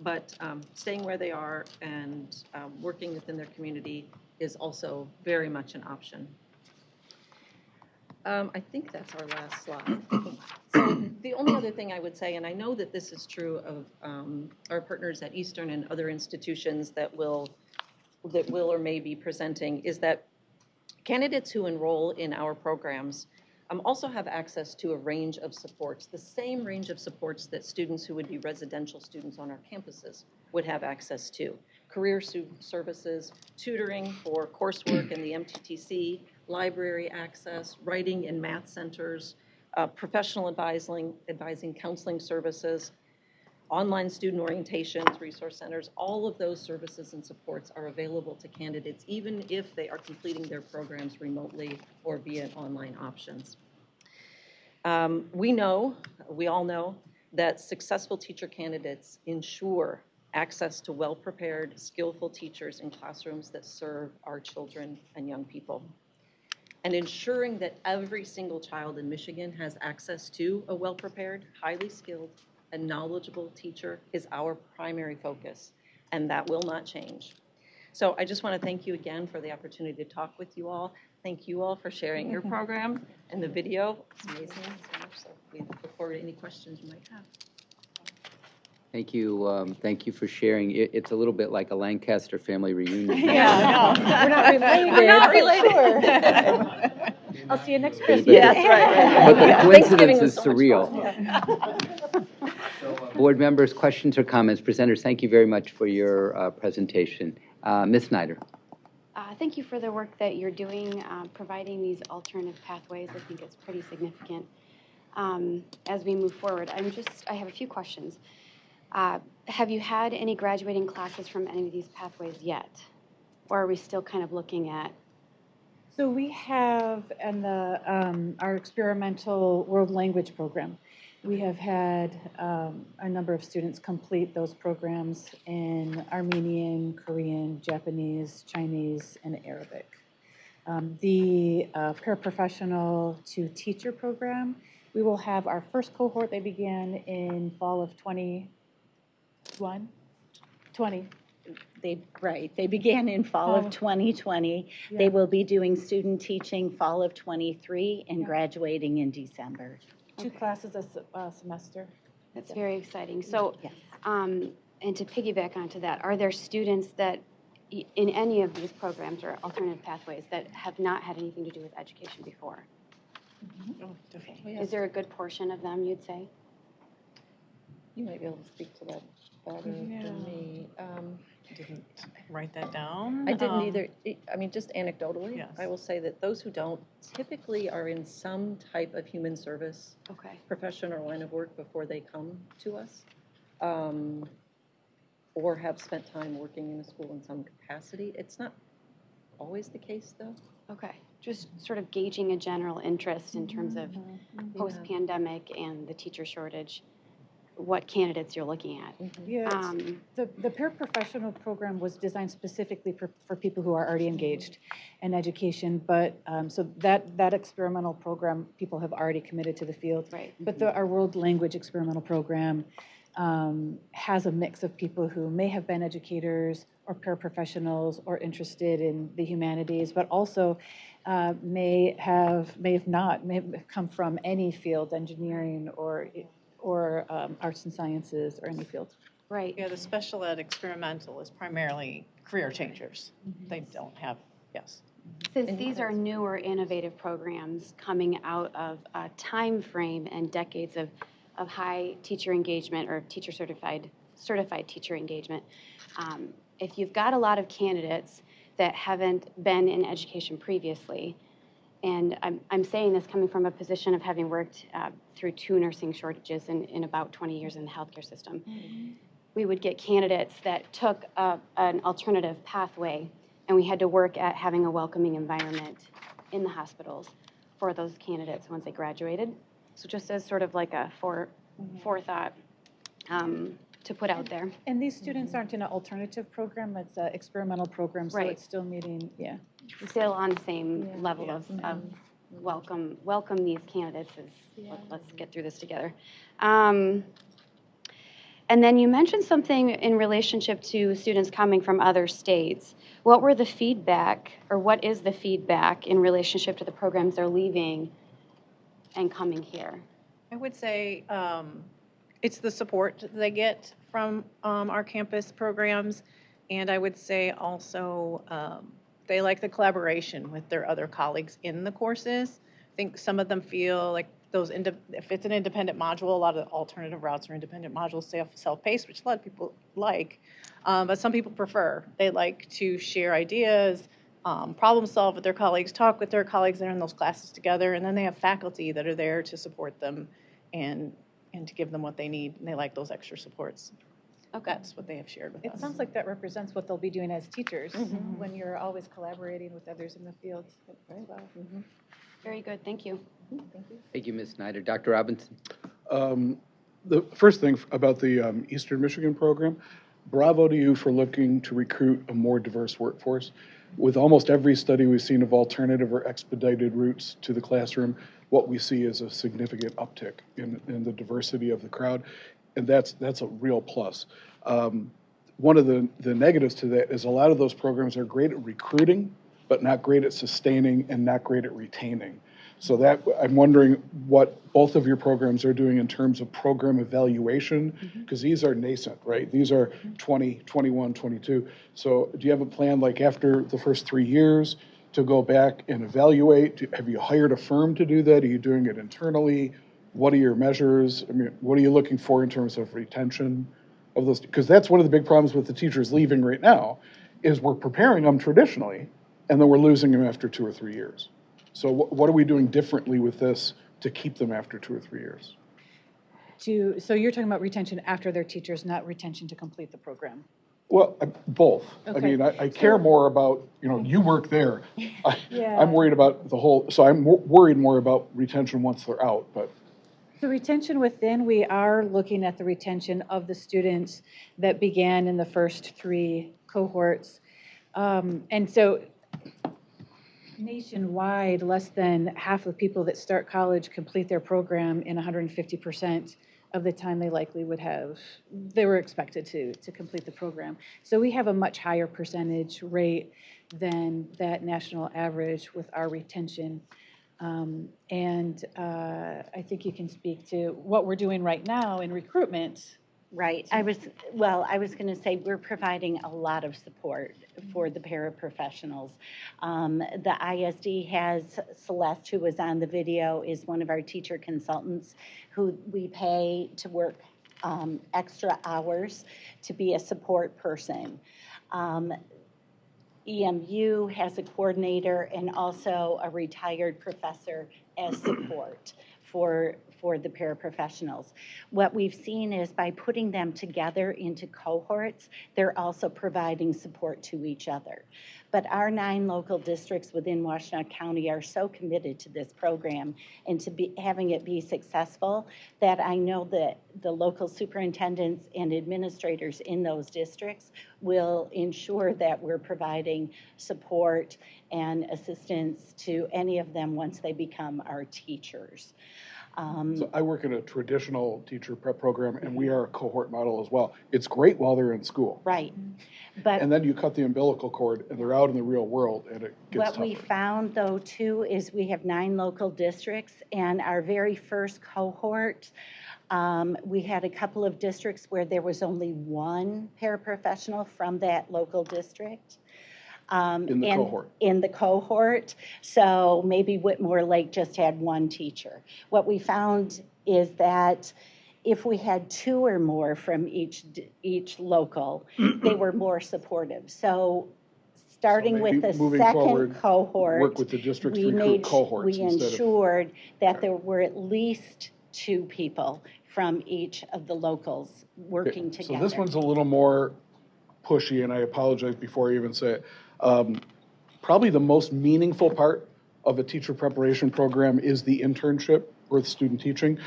But staying where they are and working within their community is also very much an option. I think that's our last slide. So the only other thing I would say, and I know that this is true of our partners at Eastern and other institutions that will or may be presenting, is that candidates who enroll in our programs also have access to a range of supports, the same range of supports that students who would be residential students on our campuses would have access to. Career services, tutoring for coursework in the MTTC, library access, writing and math centers, professional advising counseling services, online student orientations, resource centers. All of those services and supports are available to candidates even if they are completing their programs remotely or via online options. We all know that successful teacher candidates ensure access to well-prepared, skillful teachers in classrooms that serve our children and young people. And ensuring that every single child in Michigan has access to a well-prepared, highly skilled, and knowledgeable teacher is our primary focus, and that will not change. So I just want to thank you again for the opportunity to talk with you all. Thank you all for sharing your program and the video. It's amazing. So we look forward to any questions you might have. Thank you. Thank you for sharing. It's a little bit like a Lancaster family reunion. Yeah, no, we're not related. We're not related. Sure. I'll see you next Christmas. Yes, right. But the Yeah. coincidence is So much surreal. fun. Board members, questions or comments? Presenters, thank you very much for your presentation. Ms. Snyder. Thank you for the work that you're doing, providing these alternative pathways. I think it's pretty significant as we move forward. I have a few questions. Have you had any graduating classes from any of these pathways yet? Or are we still kind of looking at? So we have in our experimental world language program, we have had a number of students complete those programs in Armenian, Korean, Japanese, Chinese, and Arabic. The paraprofessional to teacher program, we will have our first cohort. They began in fall of 20. They began in fall of 2020. Yeah. They will be doing student teaching fall of 23 and graduating in December. 2 classes a semester. That's very exciting. So, Yes. and to piggyback onto that, are there students that in any of these programs or alternative pathways that have not had anything to do with education before? Oh, definitely. Is there a good portion of them, you'd say? You might be able to speak to that better than me. I didn't write that down. I didn't either. I mean, just anecdotally, Yes. I will say that those who don't typically are in some type of human service profession or line of work before they come to us, or have spent time working in a school in some capacity. It's not always the case, though. Okay. Just sort of gauging a general interest in terms of post-pandemic and the teacher shortage, what candidates you're looking at. Yeah, the paraprofessional program was designed specifically for people who are already engaged in education, but so that experimental program, people have already committed to the field. Right. But our world language experimental program has a mix of people who may have been educators or paraprofessionals or interested in the humanities, but also may have come from any field, engineering or arts and sciences or any field. Right. Yeah, the special ed experimental is primarily career changers. They don't have, yes. Since these are newer, innovative programs coming out of a time frame and decades of high teacher engagement or teacher certified teacher engagement, if you've got a lot of candidates that haven't been in education previously, and I'm saying this coming from a position of having worked through 2 nursing shortages in about 20 years in the healthcare system, we would get candidates that took an alternative pathway, and we had to work at having a welcoming environment in the hospitals for those candidates once they graduated. So just as sort of like a forethought to put out there. And these students aren't in an alternative program, it's an experimental program, so Right. it's still meeting, yeah. Still on the same level of welcome these candidates as let's get through this together. And then you mentioned something in relationship to students coming from other states. What were the feedback, or what is the feedback in relationship to the programs they're leaving and coming here? I would say it's the support they get from our campus programs, and I would say also they like the collaboration with their other colleagues in the courses. I think some of them feel like if it's an independent module, a lot of the alternative routes are independent modules, self-paced, which a lot of people like, but some people prefer. They like to share ideas, problem solve with their colleagues, talk with their colleagues that are in those classes together, and then they have faculty that are there to support them and to give them what they need, and they like those extra supports. Okay. That's what they have shared with us. It sounds like that represents what they'll be doing as teachers when you're always collaborating with others in the field. Very well. Very good, thank you. Thank you. Thank you, Ms. Snyder. Dr. Robinson? The first thing about the Eastern Michigan program, bravo to you for looking to recruit a more diverse workforce. With almost every study we've seen of alternative or expedited routes to the classroom, what we see is a significant uptick in the diversity of the crowd, and that's a real plus. One of the negatives to that is a lot of those programs are great at recruiting, but not great at sustaining and not great at retaining. So that I'm wondering what both of your programs are doing in terms of program evaluation, because these are nascent, right? These are 20, 21, 22. So do you have a plan like after the first 3 years to go back and evaluate? Have you hired a firm to do that? Are you doing it internally? What are your measures? I mean, what are you looking for in terms of retention of those? Because that's one of the big problems with the teachers leaving right now is we're preparing them traditionally, and then we're losing them after 2 or 3 years. So what are we doing differently with this to keep them after 2 or 3 years? So you're talking about retention after they're teachers, not retention to complete the program? Well, both. Okay. I mean, I care more about, you work there. I'm worried about the whole, so I'm worried more about retention once they're out, but. The retention within, we are looking at the retention of the students that began in the first 3 cohorts. And so nationwide, less than half of people that start college complete their program in 150% of the time they likely would have, they were expected to complete the program. So we have a much higher percentage rate than that national average with our retention. And I think you can speak to what we're doing right now in recruitment. Right. I was going to say we're providing a lot of support for the paraprofessionals. The ISD has Celeste, who was on the video, is one of our teacher consultants who we pay to work extra hours to be a support person. EMU has a coordinator and also a retired professor as support for the paraprofessionals. What we've seen is by putting them together into cohorts, they're also providing support to each other. But our 9 local districts within Washtenaw County are so committed to this program and to having it be successful that I know that the local superintendents and administrators in those districts will ensure that we're providing support and assistance to any of them once they become our teachers. So I work in a traditional teacher prep program, and we are a cohort model as well. It's great while they're in school. Right. But And then you cut the umbilical cord, and they're out in the real world, and it gets what tougher. we found, though, too, is we have 9 local districts, and our very first cohort, we had a couple of districts where there was only 1 paraprofessional from that local district. In the cohort. In the cohort. So maybe Whitmore Lake just had 1 teacher. What we found is that if we had 2 or more from each local, they were more supportive. So starting maybe with the moving second forward, cohort, work with the districts to we recruit cohorts we instead of- ensured that there were at least 2 people from each of the locals working So together. this one's a little more pushy, and I apologize before I even say it. Probably the most meaningful part of a teacher preparation program is the internship or the student teaching.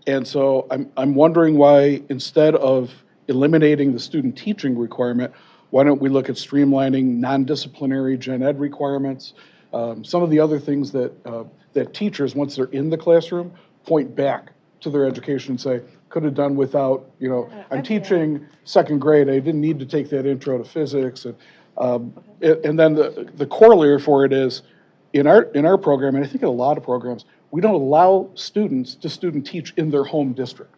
And so I'm wondering why, instead of eliminating the student teaching requirement, why don't we look at streamlining non-disciplinary gen ed requirements? Some of the other things that teachers, once they're in the classroom, point back to their education and say, could have done without, I'm teaching 2nd grade, I didn't need to take that intro to physics. And then the corollary for it is, in our program, and I think in a lot of programs, we don't allow students to student teach in their home district,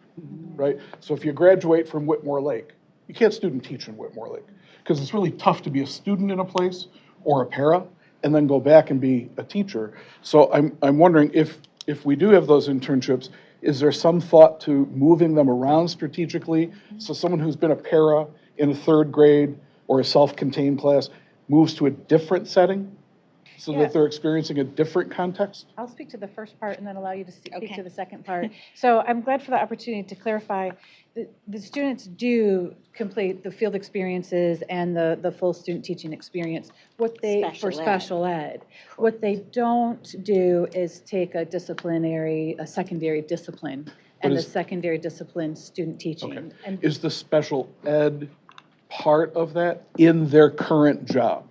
right? So if you graduate from Whitmore Lake, you can't student teach in Whitmore Lake, because it's really tough to be a student in a place or a para and then go back and be a teacher. So I'm wondering if we do have those internships, is there some thought to moving them around strategically? So someone who's been a para in a 3rd grade or a self-contained class moves to a different setting so that they're experiencing a different context? I'll speak to the first part and then allow you to speak Okay. to the second part. So I'm glad for the opportunity to clarify. The students do complete the field experiences and the full student teaching experience. What they Special for special ed. What they don't do is take a secondary discipline, and the secondary discipline student teaching. Okay. And Is the special ed part of that in their current job?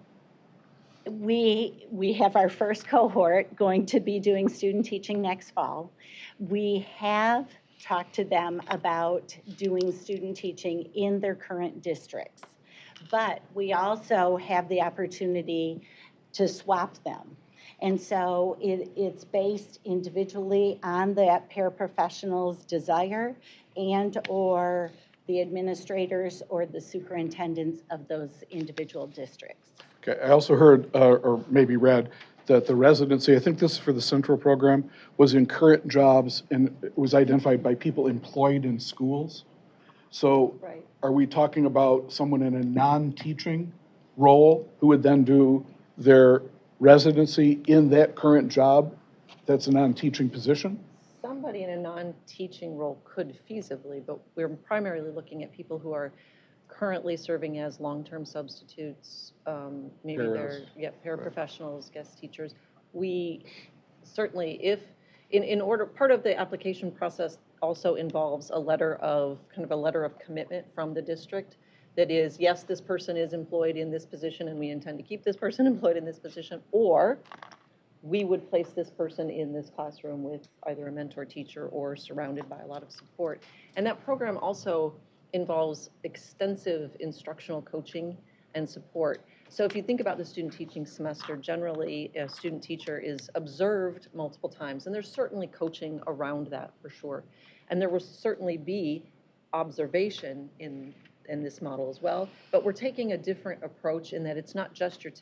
We have our first cohort going to be doing student teaching next fall. We have talked to them about doing student teaching in their current districts, but we also have the opportunity to swap them. And so it's based individually on that paraprofessional's desire and or the administrators or the superintendents of those individual districts. Okay, I also heard, or maybe read, that the residency, I think this is for the central program, was in current jobs and it was identified by people employed in schools. So are we talking about someone in a non-teaching role who would then do their residency in that current job that's a non-teaching position? Somebody in a non-teaching role could feasibly, but we're primarily looking at people who are currently serving as long-term substitutes, maybe they're paraprofessionals, guest teachers. We certainly, if in order, part of the application process also involves a letter of commitment from the district that is, yes, this person is employed in this position and we intend to keep this person employed in this position, or we would place this person in this classroom with either a mentor teacher or surrounded by a lot of support. And that program also involves extensive instructional coaching and support. So if you think about the student teaching semester, generally a student teacher is observed multiple times, and there's certainly coaching around that for sure. And there will certainly be observation in this model as well, but we're taking a different approach in that it's not just your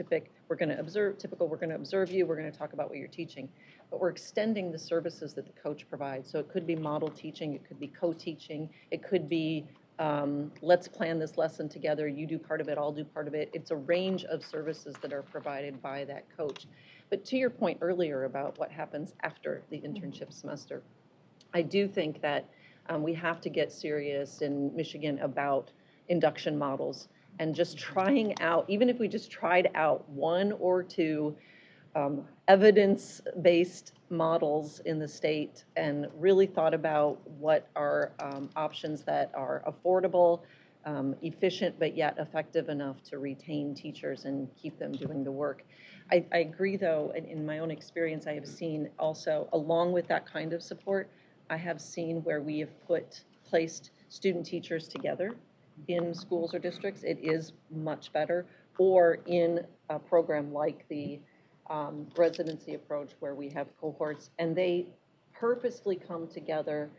we're going to observe you, we're going to talk about what you're teaching, but we're extending the services that the coach provides. So it could be model teaching, it could be co-teaching, it could be let's plan this lesson together, you do part of it, I'll do part of it. It's a range of services that are provided by that coach. But to your point earlier about what happens after the internship semester, I do think that we have to get serious in Michigan about induction models and just trying out, even if we just tried out 1 or 2 evidence-based models in the state and really thought about what are options that are affordable, efficient, but yet effective enough to retain teachers and keep them doing the work. I agree, though, in my own experience, I have seen also, along with that kind of support, I have seen where we have placed student teachers together in schools or districts. It is much better. Or in a program like the residency approach where we have cohorts and they purposefully come together.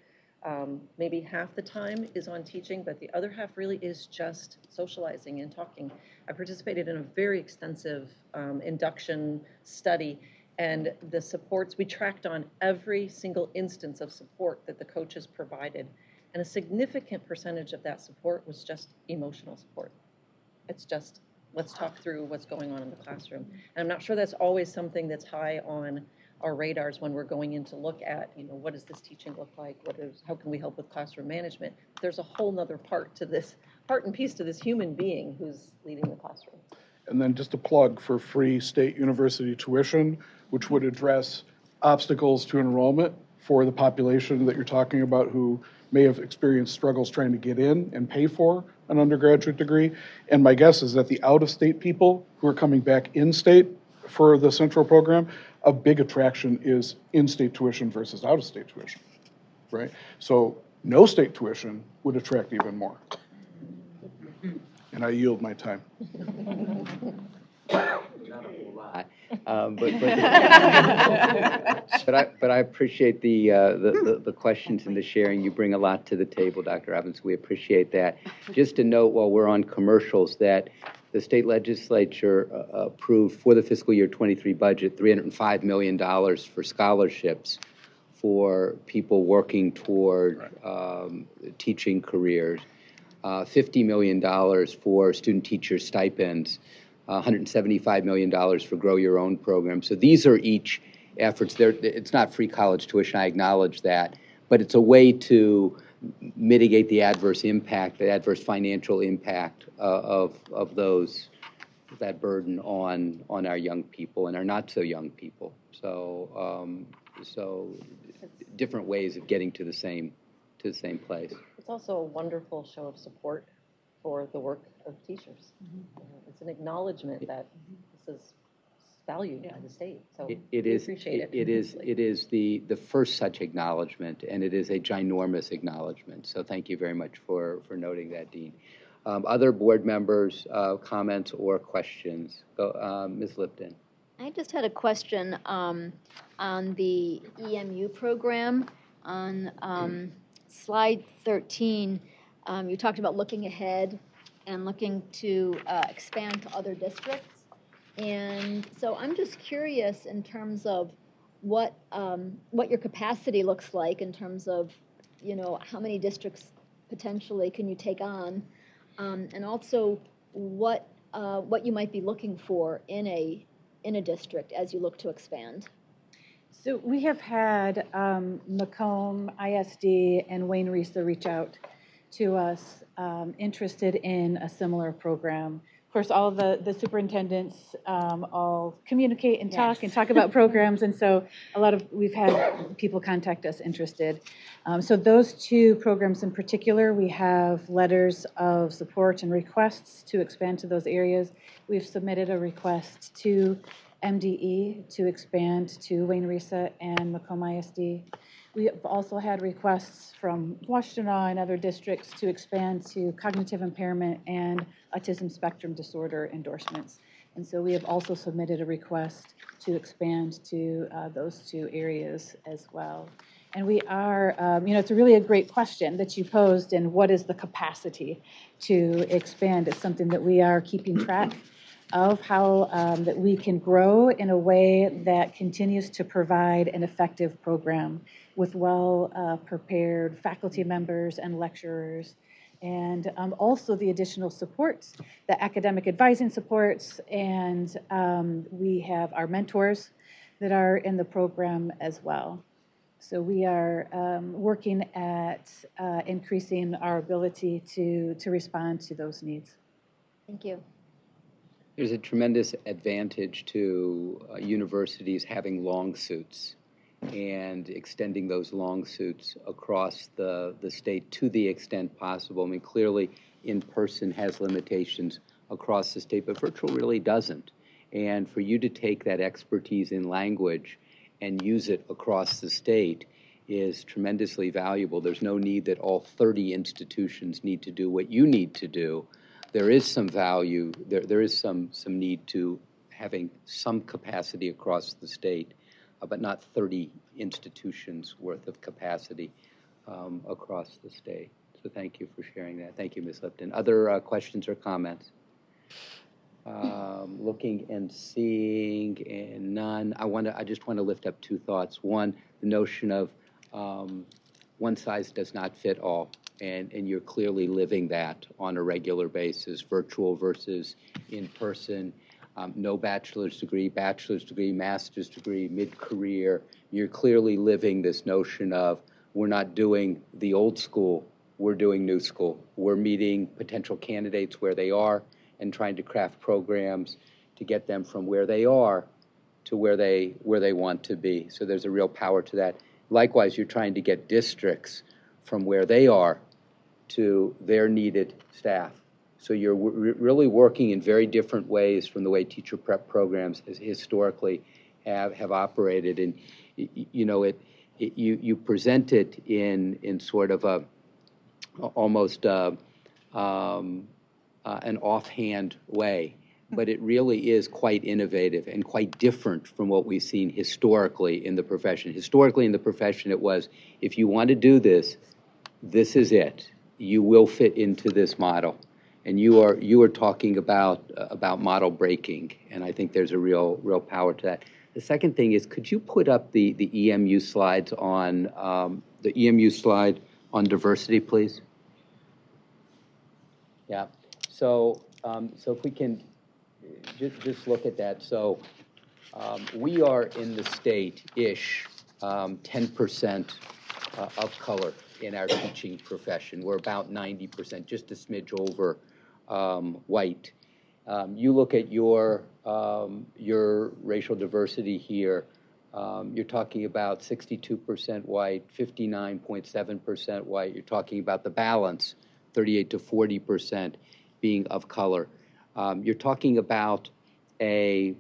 Maybe half the time is on teaching, but the other half really is just socializing and talking. I participated in a very extensive induction study, and the supports, we tracked on every single instance of support that the coaches provided, and a significant percentage of that support was just emotional support. It's just, let's talk through what's going on in the classroom. And I'm not sure that's always something that's high on our radars when we're going in to look at, what does this teaching look like? How can we help with classroom management? There's a whole nother part and piece to this human being who's leading the classroom. And then just a plug for free state university tuition, which would address obstacles to enrollment for the population that you're talking about who may have experienced struggles trying to get in and pay for an undergraduate degree. And my guess is that the out-of-state people who are coming back in-state for the central program, a big attraction is in-state tuition versus out-of-state tuition, right? So no state tuition would attract even more. And I yield my time. But I appreciate the questions and the sharing. You bring a lot to the table, Dr. Robbins. We appreciate that. Just to note while we're on commercials that the state legislature approved for the fiscal year 23 budget $305 million for scholarships for people working toward teaching careers, $50 million for student teacher stipends, $175 million for Grow Your Own program. So these are each efforts. It's not free college tuition, I acknowledge that, but it's a way to mitigate the adverse financial impact of that burden on our young people and our not so young people. So different ways of getting to the same place. It's also a wonderful show of support for the work of teachers. It's an acknowledgement that this is valued by the state. So we appreciate it. It is the first such acknowledgement, and it is a ginormous acknowledgement. So thank you very much for noting that, Dean. Other board members, comments or questions? Ms. Lipton. I just had a question on the EMU program. On slide 13, you talked about looking ahead and looking to expand to other districts. And so I'm just curious in terms of what your capacity looks like in terms of, how many districts potentially can you take on, and also what you might be looking for in a district as you look to expand. So we have had Macomb ISD and Wayne Risa reach out to us interested in a similar program. Of course, all the superintendents all communicate and talk about programs, and so we've had people contact us interested. So those two programs in particular, we have letters of support and requests to expand to those areas. We've submitted a request to MDE to expand to Wayne Risa and Macomb ISD. We have also had requests from Washtenaw and other districts to expand to cognitive impairment and autism spectrum disorder endorsements. And so we have also submitted a request to expand to those two areas as well. And we are, it's really a great question that you posed, and what is the capacity to expand? It's something that we are keeping track of, how that we can grow in a way that continues to provide an effective program with well-prepared faculty members and lecturers, and also the additional supports, the academic advising supports, and we have our mentors that are in the program as well. So we are working at increasing our ability to respond to those needs. Thank you. There's a tremendous advantage to universities having long suits and extending those long suits across the state to the extent possible. I mean, clearly in-person has limitations across the state, but virtual really doesn't. And for you to take that expertise in language and use it across the state is tremendously valuable. There's no need that all 30 institutions need to do what you need to do. There is some value, there is some need to having some capacity across the state, but not 30 institutions worth of capacity across the state. So thank you for sharing that. Thank you, Ms. Lipton. Other questions or comments? Looking and seeing, and none. I just want to lift up two thoughts. One, the notion of one size does not fit all, and you're clearly living that on a regular basis, virtual versus in person. No bachelor's degree, master's degree, mid-career. You're clearly living this notion of we're not doing the old school, we're doing new school. We're meeting potential candidates where they are and trying to craft programs to get them from where they are to where they want to be. So there's a real power to that. Likewise, you're trying to get districts from where they are to their needed staff. So you're really working in very different ways from the way teacher prep programs historically have operated. And you present it in sort of a almost an offhand way, but it really is quite innovative and quite different from what we've seen historically in the profession. Historically in the profession, it was, if you want to do this, this is it. You will fit into this model. And you are talking about model breaking, and I think there's a real power to that. The second thing is, could you put up the EMU slides on the EMU slide on diversity, please? Yeah. So if we can just look at that. So we are in the state-ish 10% of color in our teaching profession. We're about 90%, just a smidge over white. You look at your racial diversity here. You're talking about 62% white, 59.7% white. You're talking about the balance, 38 to 40% being of color. You're talking about a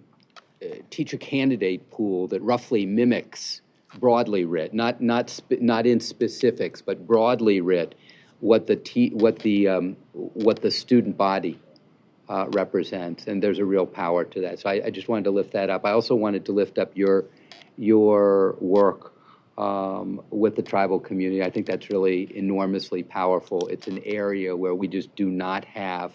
teacher candidate pool that roughly mimics, broadly writ, not in specifics, but broadly writ, what the student body represents, and there's a real power to that. So I just wanted to lift that up. I also wanted to lift up your work with the tribal community. I think that's really enormously powerful. It's an area where we just do not have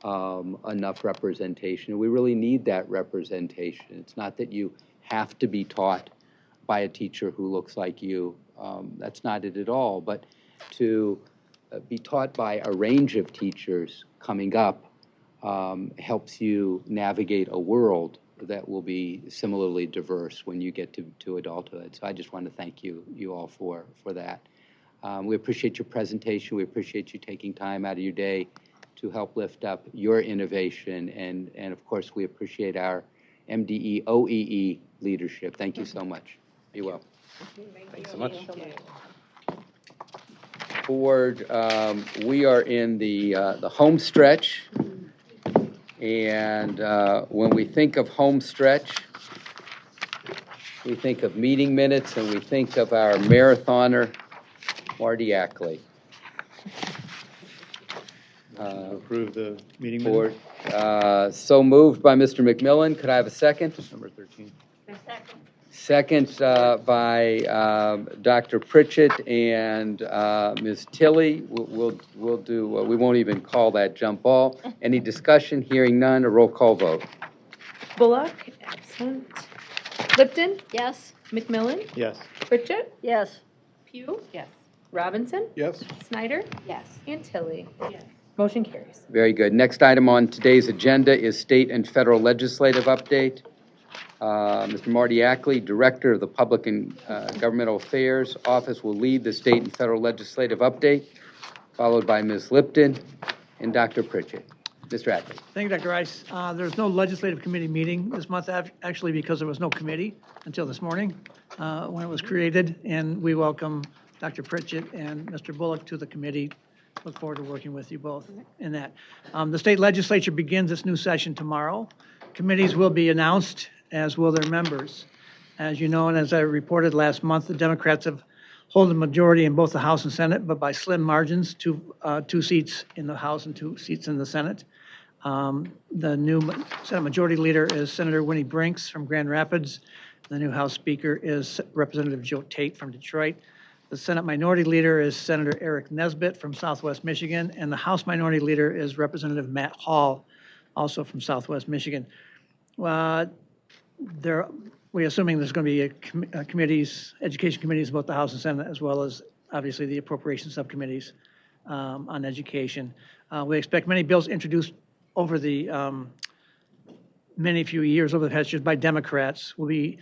enough representation. We really need that representation. It's not that you have to be taught by a teacher who looks like you. That's not it at all. But to be taught by a range of teachers coming up helps you navigate a world that will be similarly diverse when you get to adulthood. So I just want to thank you all for that. We appreciate your presentation. We appreciate you taking time out of your day to help lift up your innovation. And of course, we appreciate our MDE, OEE leadership. Thank you so much. Be well. Thanks so much. Board, we are in the home stretch. And when we think of home stretch, we think of meeting minutes, and we think of our marathoner, Marty Ackley. Approve the meeting Board. So moved by Mr. McMillan. Could I have a second? Number 13. Second by Dr. Pritchett and Ms. Tilley. We'll do. We won't even call that jump ball. Any discussion? Hearing none. A roll call vote. Bullock, absent. Lipton? Yes. McMillan? Yes. Pritchett? Yes. Pugh? Yes. Robinson? Yes. Snyder? Yes. And Tilly? Yes. Motion carries. Very good. Next item on today's agenda is state and federal legislative update. Mr. Marty Ackley, Director of the Public and Governmental Affairs Office, will lead the state and federal legislative update, followed by Ms. Lipton and Dr. Pritchett. Mr. Ackley. Thank you, Dr. Rice. There's no legislative committee meeting this month, actually, because there was no committee until this morning when it was created, and we welcome Dr. Pritchett and Mr. Bullock to the committee. Look forward to working with you both in that. The state legislature begins its new session tomorrow. Committees will be announced, as will their members. As you know, and as I reported last month, the Democrats have hold a majority in both the House and Senate, but by slim margins, two seats in the House and 2 seats in the Senate. The new Senate Majority Leader is Senator Winnie Brinks from Grand Rapids. The new House Speaker is Representative Joe Tate from Detroit. The Senate Minority Leader is Senator Eric Nesbitt from Southwest Michigan, and the House Minority Leader is Representative Matt Hall, also from Southwest Michigan. We're assuming there's going to be committees, education committees, both the House and Senate, as well as obviously the appropriation subcommittees on education. We expect many bills introduced over the many few years over the past years by Democrats will be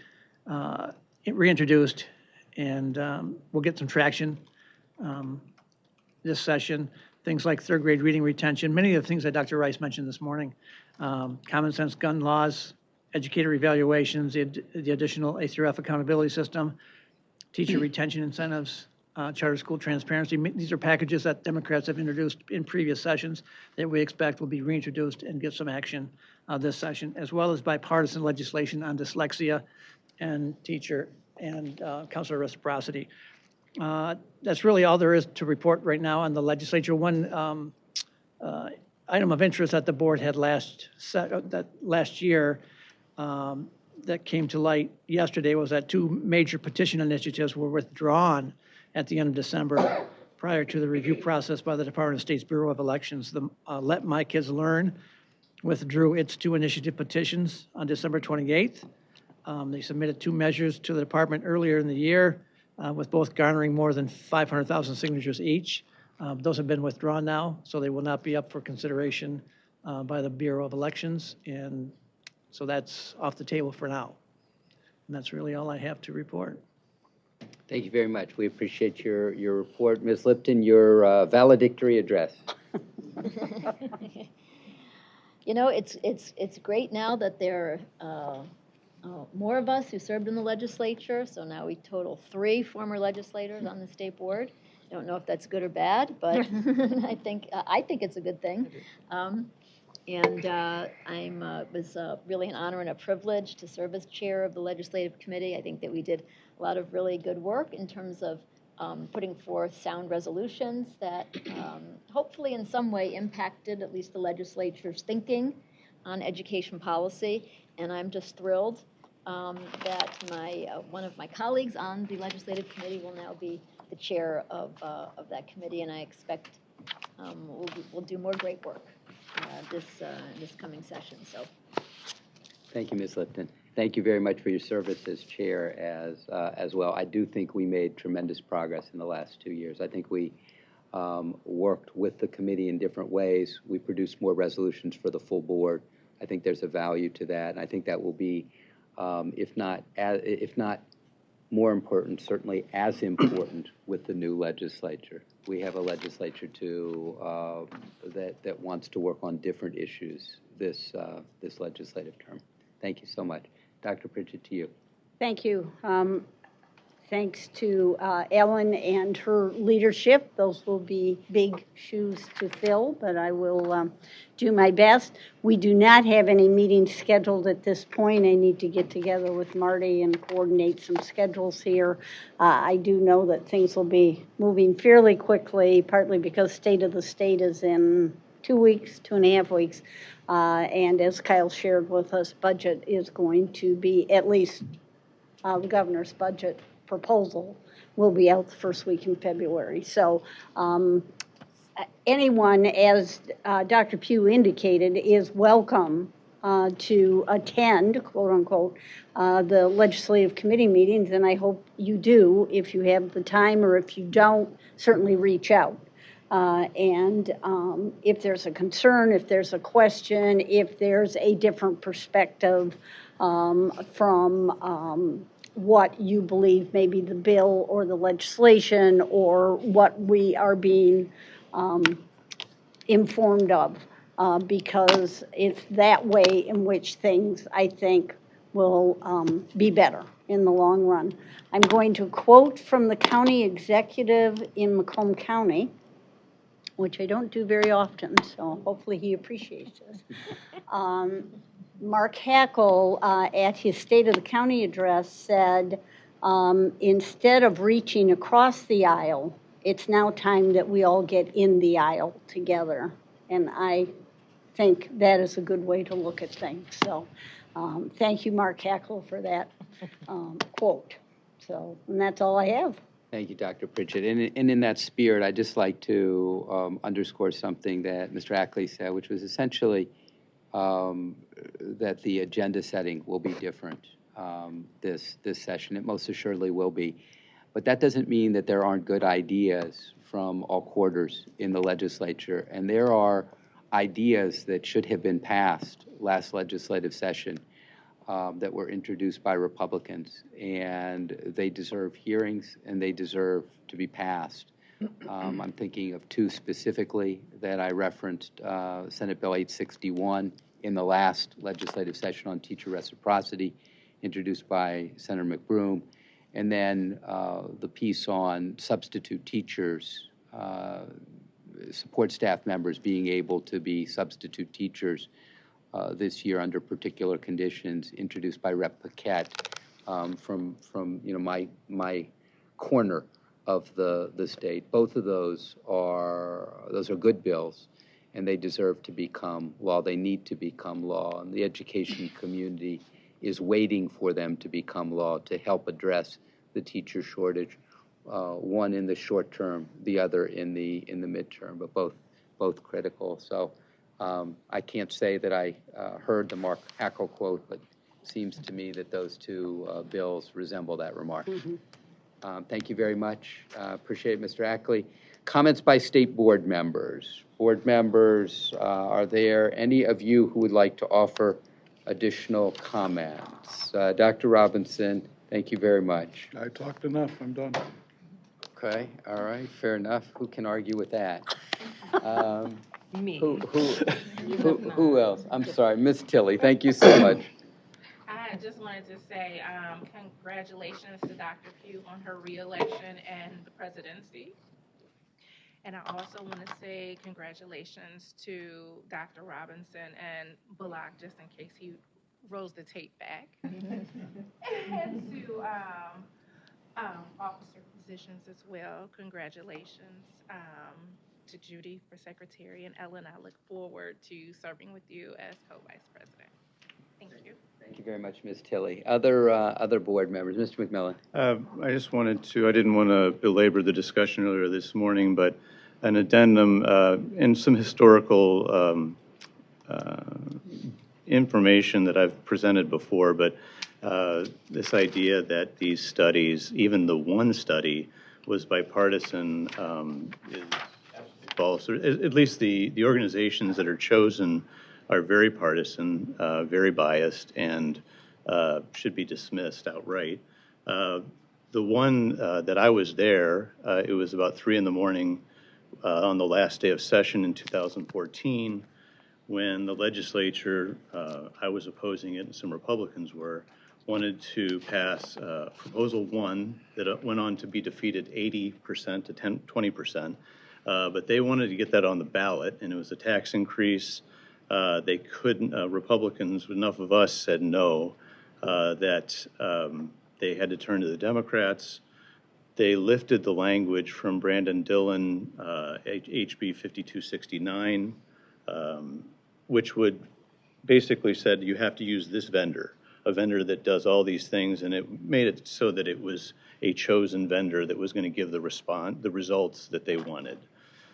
reintroduced, and we'll get some traction this session. Things like third grade reading retention, many of the things that Dr. Rice mentioned this morning, common sense gun laws, educator evaluations, the additional A through F accountability system, teacher retention incentives, charter school transparency. These are packages that Democrats have introduced in previous sessions that we expect will be reintroduced and get some action this session, as well as bipartisan legislation on dyslexia and teacher and counselor reciprocity. That's really all there is to report right now on the legislature. One item of interest that the board had last year that came to light yesterday was that 2 major petition initiatives were withdrawn at the end of December prior to the review process by the Department of State's Bureau of Elections. The Let My Kids Learn withdrew its 2 initiative petitions on December 28th. They submitted 2 measures to the department earlier in the year, with both garnering more than 500,000 signatures each. Those have been withdrawn now, so they will not be up for consideration by the Bureau of Elections, and so that's off the table for now. And that's really all I have to report. Thank you very much. We appreciate your report. Ms. Lipton, your valedictory address. You know, it's great now that there are more of us who served in the legislature, so now we total 3 former legislators on the state board. I don't know if that's good or bad, but I think it's a good thing. It was really an honor and a privilege to serve as chair of the legislative committee. I think that we did a lot of really good work in terms of putting forth sound resolutions that hopefully in some way impacted at least the legislature's thinking on education policy. And I'm just thrilled that one of my colleagues on the legislative committee will now be the chair of that committee, and I expect we'll do more great work this coming session. So, thank you, Ms. Lipton. Thank you very much for your service as chair as well. I do think we made tremendous progress in the last 2 years. I think we worked with the committee in different ways. We produced more resolutions for the full board. I think there's a value to that, and I think that will be, if not more important, certainly as important with the new legislature. We have a legislature too that wants to work on different issues this legislative term. Thank you so much. Dr. Pritchett, to you. Thank you. Thanks to Ellen and her leadership. Those will be big shoes to fill, but I will do my best. We do not have any meetings scheduled at this point. I need to get together with Marty and coordinate some schedules here. I do know that things will be moving fairly quickly, partly because State of the State is in 2 weeks, 2.5 weeks. And as Kyle shared with us, budget is going to be, at least the governor's budget proposal will be out the first week in February. So anyone, as Dr. Pugh indicated, is welcome to attend, quote unquote, the legislative committee meetings, and I hope you do. If you have the time, or if you don't, certainly reach out. And if there's a concern, if there's a question, if there's a different perspective from what you believe may be the bill or the legislation or what we are being informed of, because it's that way in which things, I think, will be better in the long run. I'm going to quote from the county executive in Macomb County, which I don't do very often, so hopefully he appreciates this. Mark Hackle, at his State of the County address, said, Instead of reaching across the aisle, it's now time that we all get in the aisle together. And I think that is a good way to look at things. So thank you, Mark Hackle, for that quote. So, and that's all I have. Thank you, Dr. Pritchett. And in that spirit, I'd just like to underscore something that Mr. Ackley said, which was essentially that the agenda setting will be different this session. It most assuredly will be. But that doesn't mean that there aren't good ideas from all quarters in the legislature. And there are ideas that should have been passed last legislative session that were introduced by Republicans, and they deserve hearings and they deserve to be passed. I'm thinking of two specifically that I referenced, Senate Bill 861 in the last legislative session on teacher reciprocity, introduced by Senator McBroom, and then the piece on substitute teachers, support staff members being able to be substitute teachers this year under particular conditions, introduced by Rep. Paquette from my corner of the state. Both of those are good bills, and they deserve to become law. They need to become law, and the education community is waiting for them to become law to help address the teacher shortage. One in the short term, the other in the midterm, but both critical. So. I can't say that I heard the Mark Hackle quote, but it seems to me that those two bills resemble that remark. Thank you very much. Appreciate it, Mr. Ackley. Comments by state board members. Board members, are there any of you who would like to offer additional comments? Dr. Robinson, thank you very much. I talked enough. I'm done. Okay, all right, fair enough. Who can argue with that? Me. Who else? I'm sorry, Miss Tilly. Thank you so much. I just wanted to say congratulations to Dr. Pugh on her reelection and the presidency. And I also want to say congratulations to Dr. Robinson and Bullock, just in case he rolls the tape back. And to officer positions as well. Congratulations. To Judy for secretary, and Ellen, I look forward to serving with you as co-vice president. Thank you. Thank you very much, Ms. Tilly. Other board members, Mr. McMillan. I just wanted to, I didn't want to belabor the discussion earlier this morning, but an addendum and some historical information that I've presented before, but this idea that these studies, even the one study, was bipartisan is false. At least the organizations that are chosen are very partisan, very biased, and should be dismissed outright. The one that I was there, it was about 3 in the morning on the last day of session in 2014 when the legislature, I was opposing it and some Republicans were, wanted to pass Proposal 1 that went on to be defeated 80% to 20%. But they wanted to get that on the ballot, and it was a tax increase. They couldn't, Republicans, enough of us said no, that they had to turn to the Democrats. They lifted the language from Brandon Dillon, HB 5269, which would basically said you have to use this vendor, a vendor that does all these things, and it made it so that it was a chosen vendor that was going to give the results that they wanted.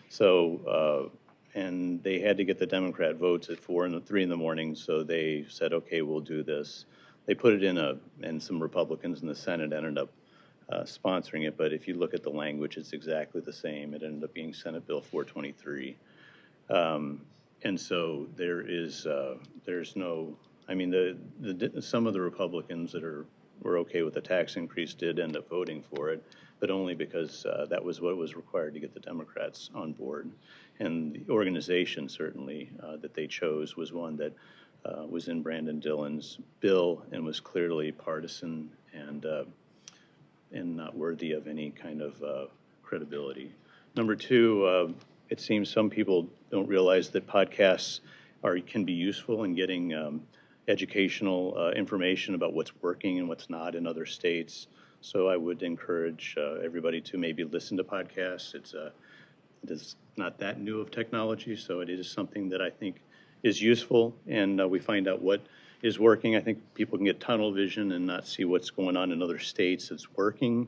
So, and they had to get the Democrat votes at 3 in the morning, so they said, okay, we'll do this. They put it in and some Republicans in the Senate ended up sponsoring it, but if you look at the language, it's exactly the same. It ended up being Senate Bill 423. And so there's no, I mean, some of the Republicans that were okay with the tax increase did end up voting for it, but only because that was what was required to get the Democrats on board. And the organization, certainly, that they chose was one that was in Brandon Dillon's bill and was clearly partisan and not worthy of any kind of credibility. Number two, it seems some people don't realize that podcasts can be useful in getting educational information about what's working and what's not in other states. So I would encourage everybody to maybe listen to podcasts. It is not that new of technology, so it is something that I think is useful, and we find out what is working. I think people can get tunnel vision and not see what's going on in other states that's working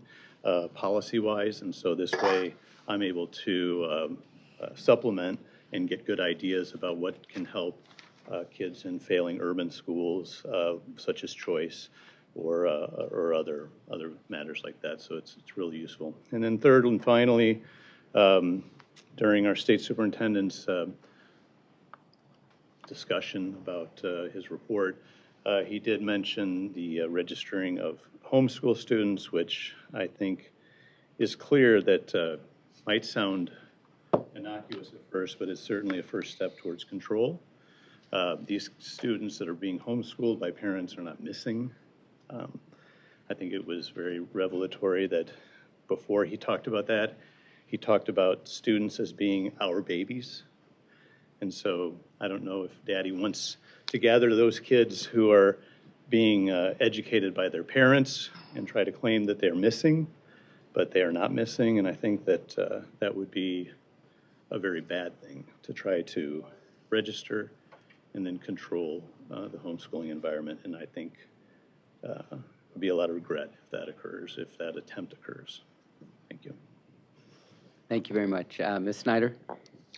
policy-wise, and so this way I'm able to supplement and get good ideas about what can help kids in failing urban schools, such as choice, or other matters like that. So it's really useful. And then third and finally, during our state superintendent's discussion about his report, he did mention the registering of homeschool students, which I think is clear that might sound innocuous at first, but it's certainly a first step towards control. These students that are being homeschooled by parents are not missing. I think it was very revelatory that before he talked about that, he talked about students as being our babies. And so I don't know if Daddy wants to gather those kids who are being educated by their parents and try to claim that they're missing, but they are not missing. And I think that that would be a very bad thing to try to register and then control the homeschooling environment. And I think there'll be a lot of regret if that occurs, if that attempt occurs. Thank you. Thank you very much. Ms. Snyder?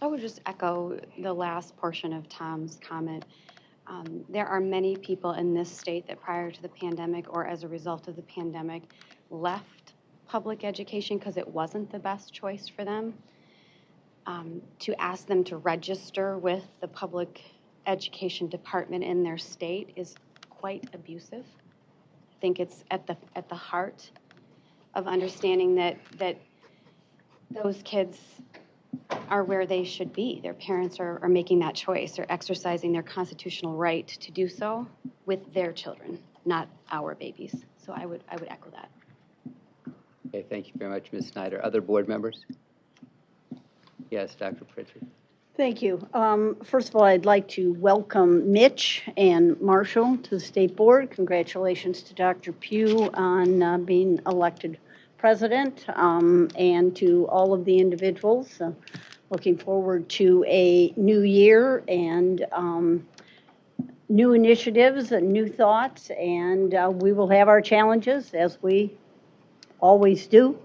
I would just echo the last portion of Tom's comment. There are many people in this state that prior to the pandemic or as a result of the pandemic left public education because it wasn't the best choice for them. To ask them to register with the public education department in their state is quite abusive. I think it's at the heart of understanding that those kids are where they should be. Their parents are making that choice or exercising their constitutional right to do so with their children, not our babies. So I would echo that. Okay, thank you very much, Ms. Snyder. Other board members? Yes, Dr. Pritchett. Thank you. First of all, I'd like to welcome Mitch and Marshall to the State Board. Congratulations to Dr. Pugh on being elected president, and to all of the individuals. Looking forward to a new year and new initiatives and new thoughts, and we will have our challenges, as we always do,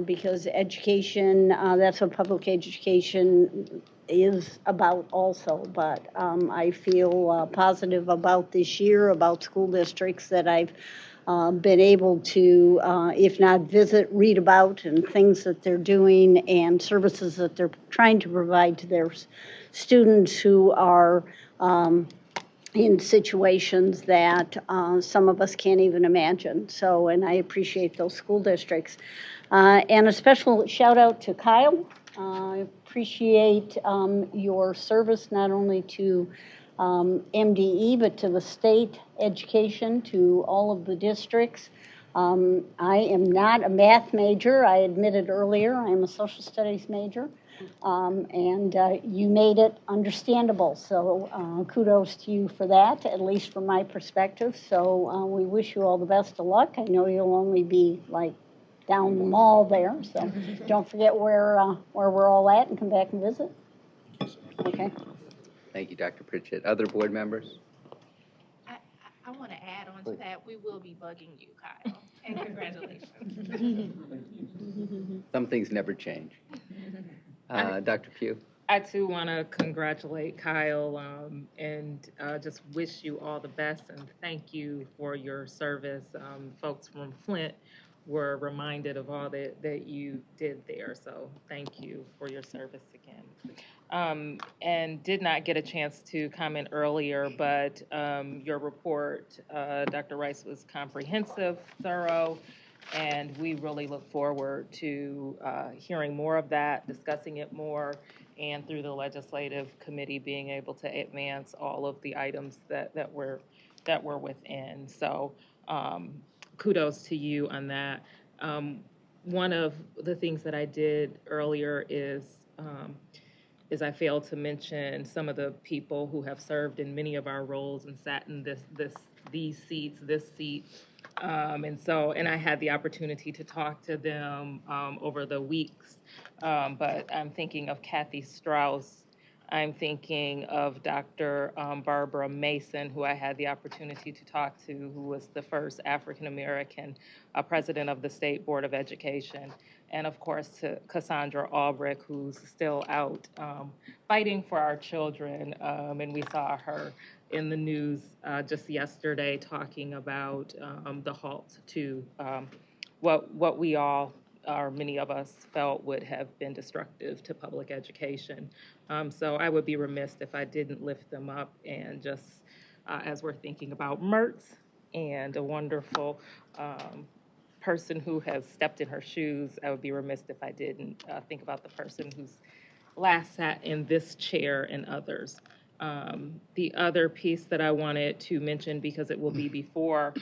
because education, that's what public education is about also. But I feel positive about this year, about school districts that I've been able to, if not visit, read about, and things that they're doing and services that they're trying to provide to their students who are in situations that some of us can't even imagine. So, and I appreciate those school districts. And a special shout out to Kyle. I appreciate your service not only to MDE, but to the state education, to all of the districts. I am not a math major. I admitted earlier I'm a social studies major. And you made it understandable. So kudos to you for that, at least from my perspective. So we wish you all the best of luck. I know you'll only be like down the mall there, so don't forget where we're all at and come back and visit. Okay. Thank you, Dr. Pritchett. Other board members? I want to add on to that. We will be bugging you, Kyle. And congratulations. Some things never change. Dr. Pugh? I too want to congratulate Kyle and just wish you all the best and thank you for your service. Folks from Flint were reminded of all that you did there, so thank you for your service again. And did not get a chance to comment earlier, but your report, Dr. Rice, was comprehensive, thorough, and we really look forward to hearing more of that, discussing it more, and through the legislative committee being able to advance all of the items that were within. So kudos to you on that. One of the things that I did earlier is I failed to mention some of the people who have served in many of our roles and sat in these seats, this seat. And I had the opportunity to talk to them over the weeks. But I'm thinking of Kathy Strauss. I'm thinking of Dr. Barbara Mason, who I had the opportunity to talk to, who was the first African-American president of the State Board of Education. And of course, to Cassandra Albrecht, who's still out fighting for our children. And we saw her in the news just yesterday talking about the halt to what we all, or many of us, felt would have been destructive to public education. So I would be remiss if I didn't lift them up, and just as we're thinking about Mertz and a wonderful person who has stepped in her shoes, I would be remiss if I didn't think about the person who's last sat in this chair and others. The other piece that I wanted to mention, because it will be before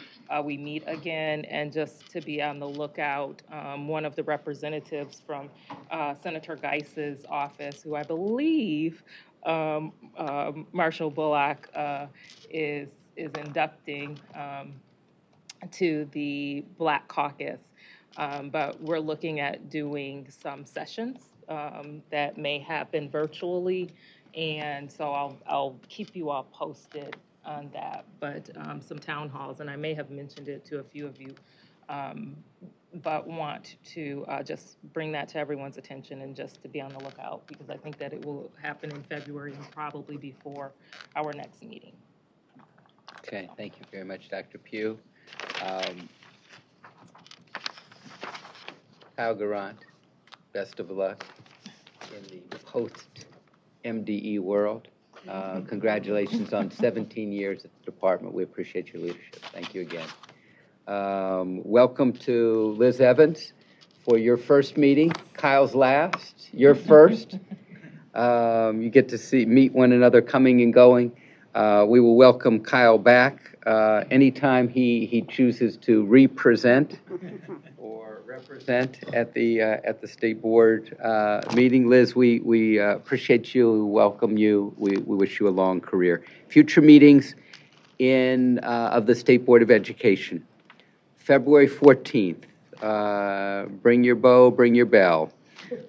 we meet again, and just to be on the lookout, one of the representatives from Senator Geis's office, who I believe Marshall Bullock is inducting to the Black Caucus. But we're looking at doing some sessions that may happen virtually. And so I'll keep you all posted on that, but some town halls, and I may have mentioned it to a few of you, but want to just bring that to everyone's attention and just to be on the lookout, because I think that it will happen in February and probably before our next meeting. Okay, thank you very much, Dr. Pugh. Kyle Garant, best of luck in the post-MDE world. Congratulations on 17 years at the department. We appreciate your leadership. Thank you again. Welcome to Liz Evans for your first meeting. Kyle's last, your first. You get to meet one another coming and going. We will welcome Kyle back anytime he chooses to represent or represent at the state board meeting. Liz, we appreciate you, we welcome you, we wish you a long career. Future meetings of the State Board of Education. February 14th, bring your bow, bring your bell.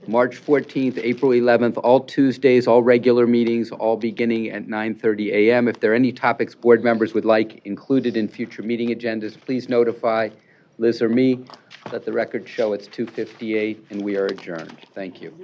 March 14th, April 11th, all Tuesdays, all regular meetings, all beginning at 9:30 a.m. If there are any topics board members would like included in future meeting agendas, please notify Liz or me. Let the record show it's 2:58 and we are adjourned. Thank you.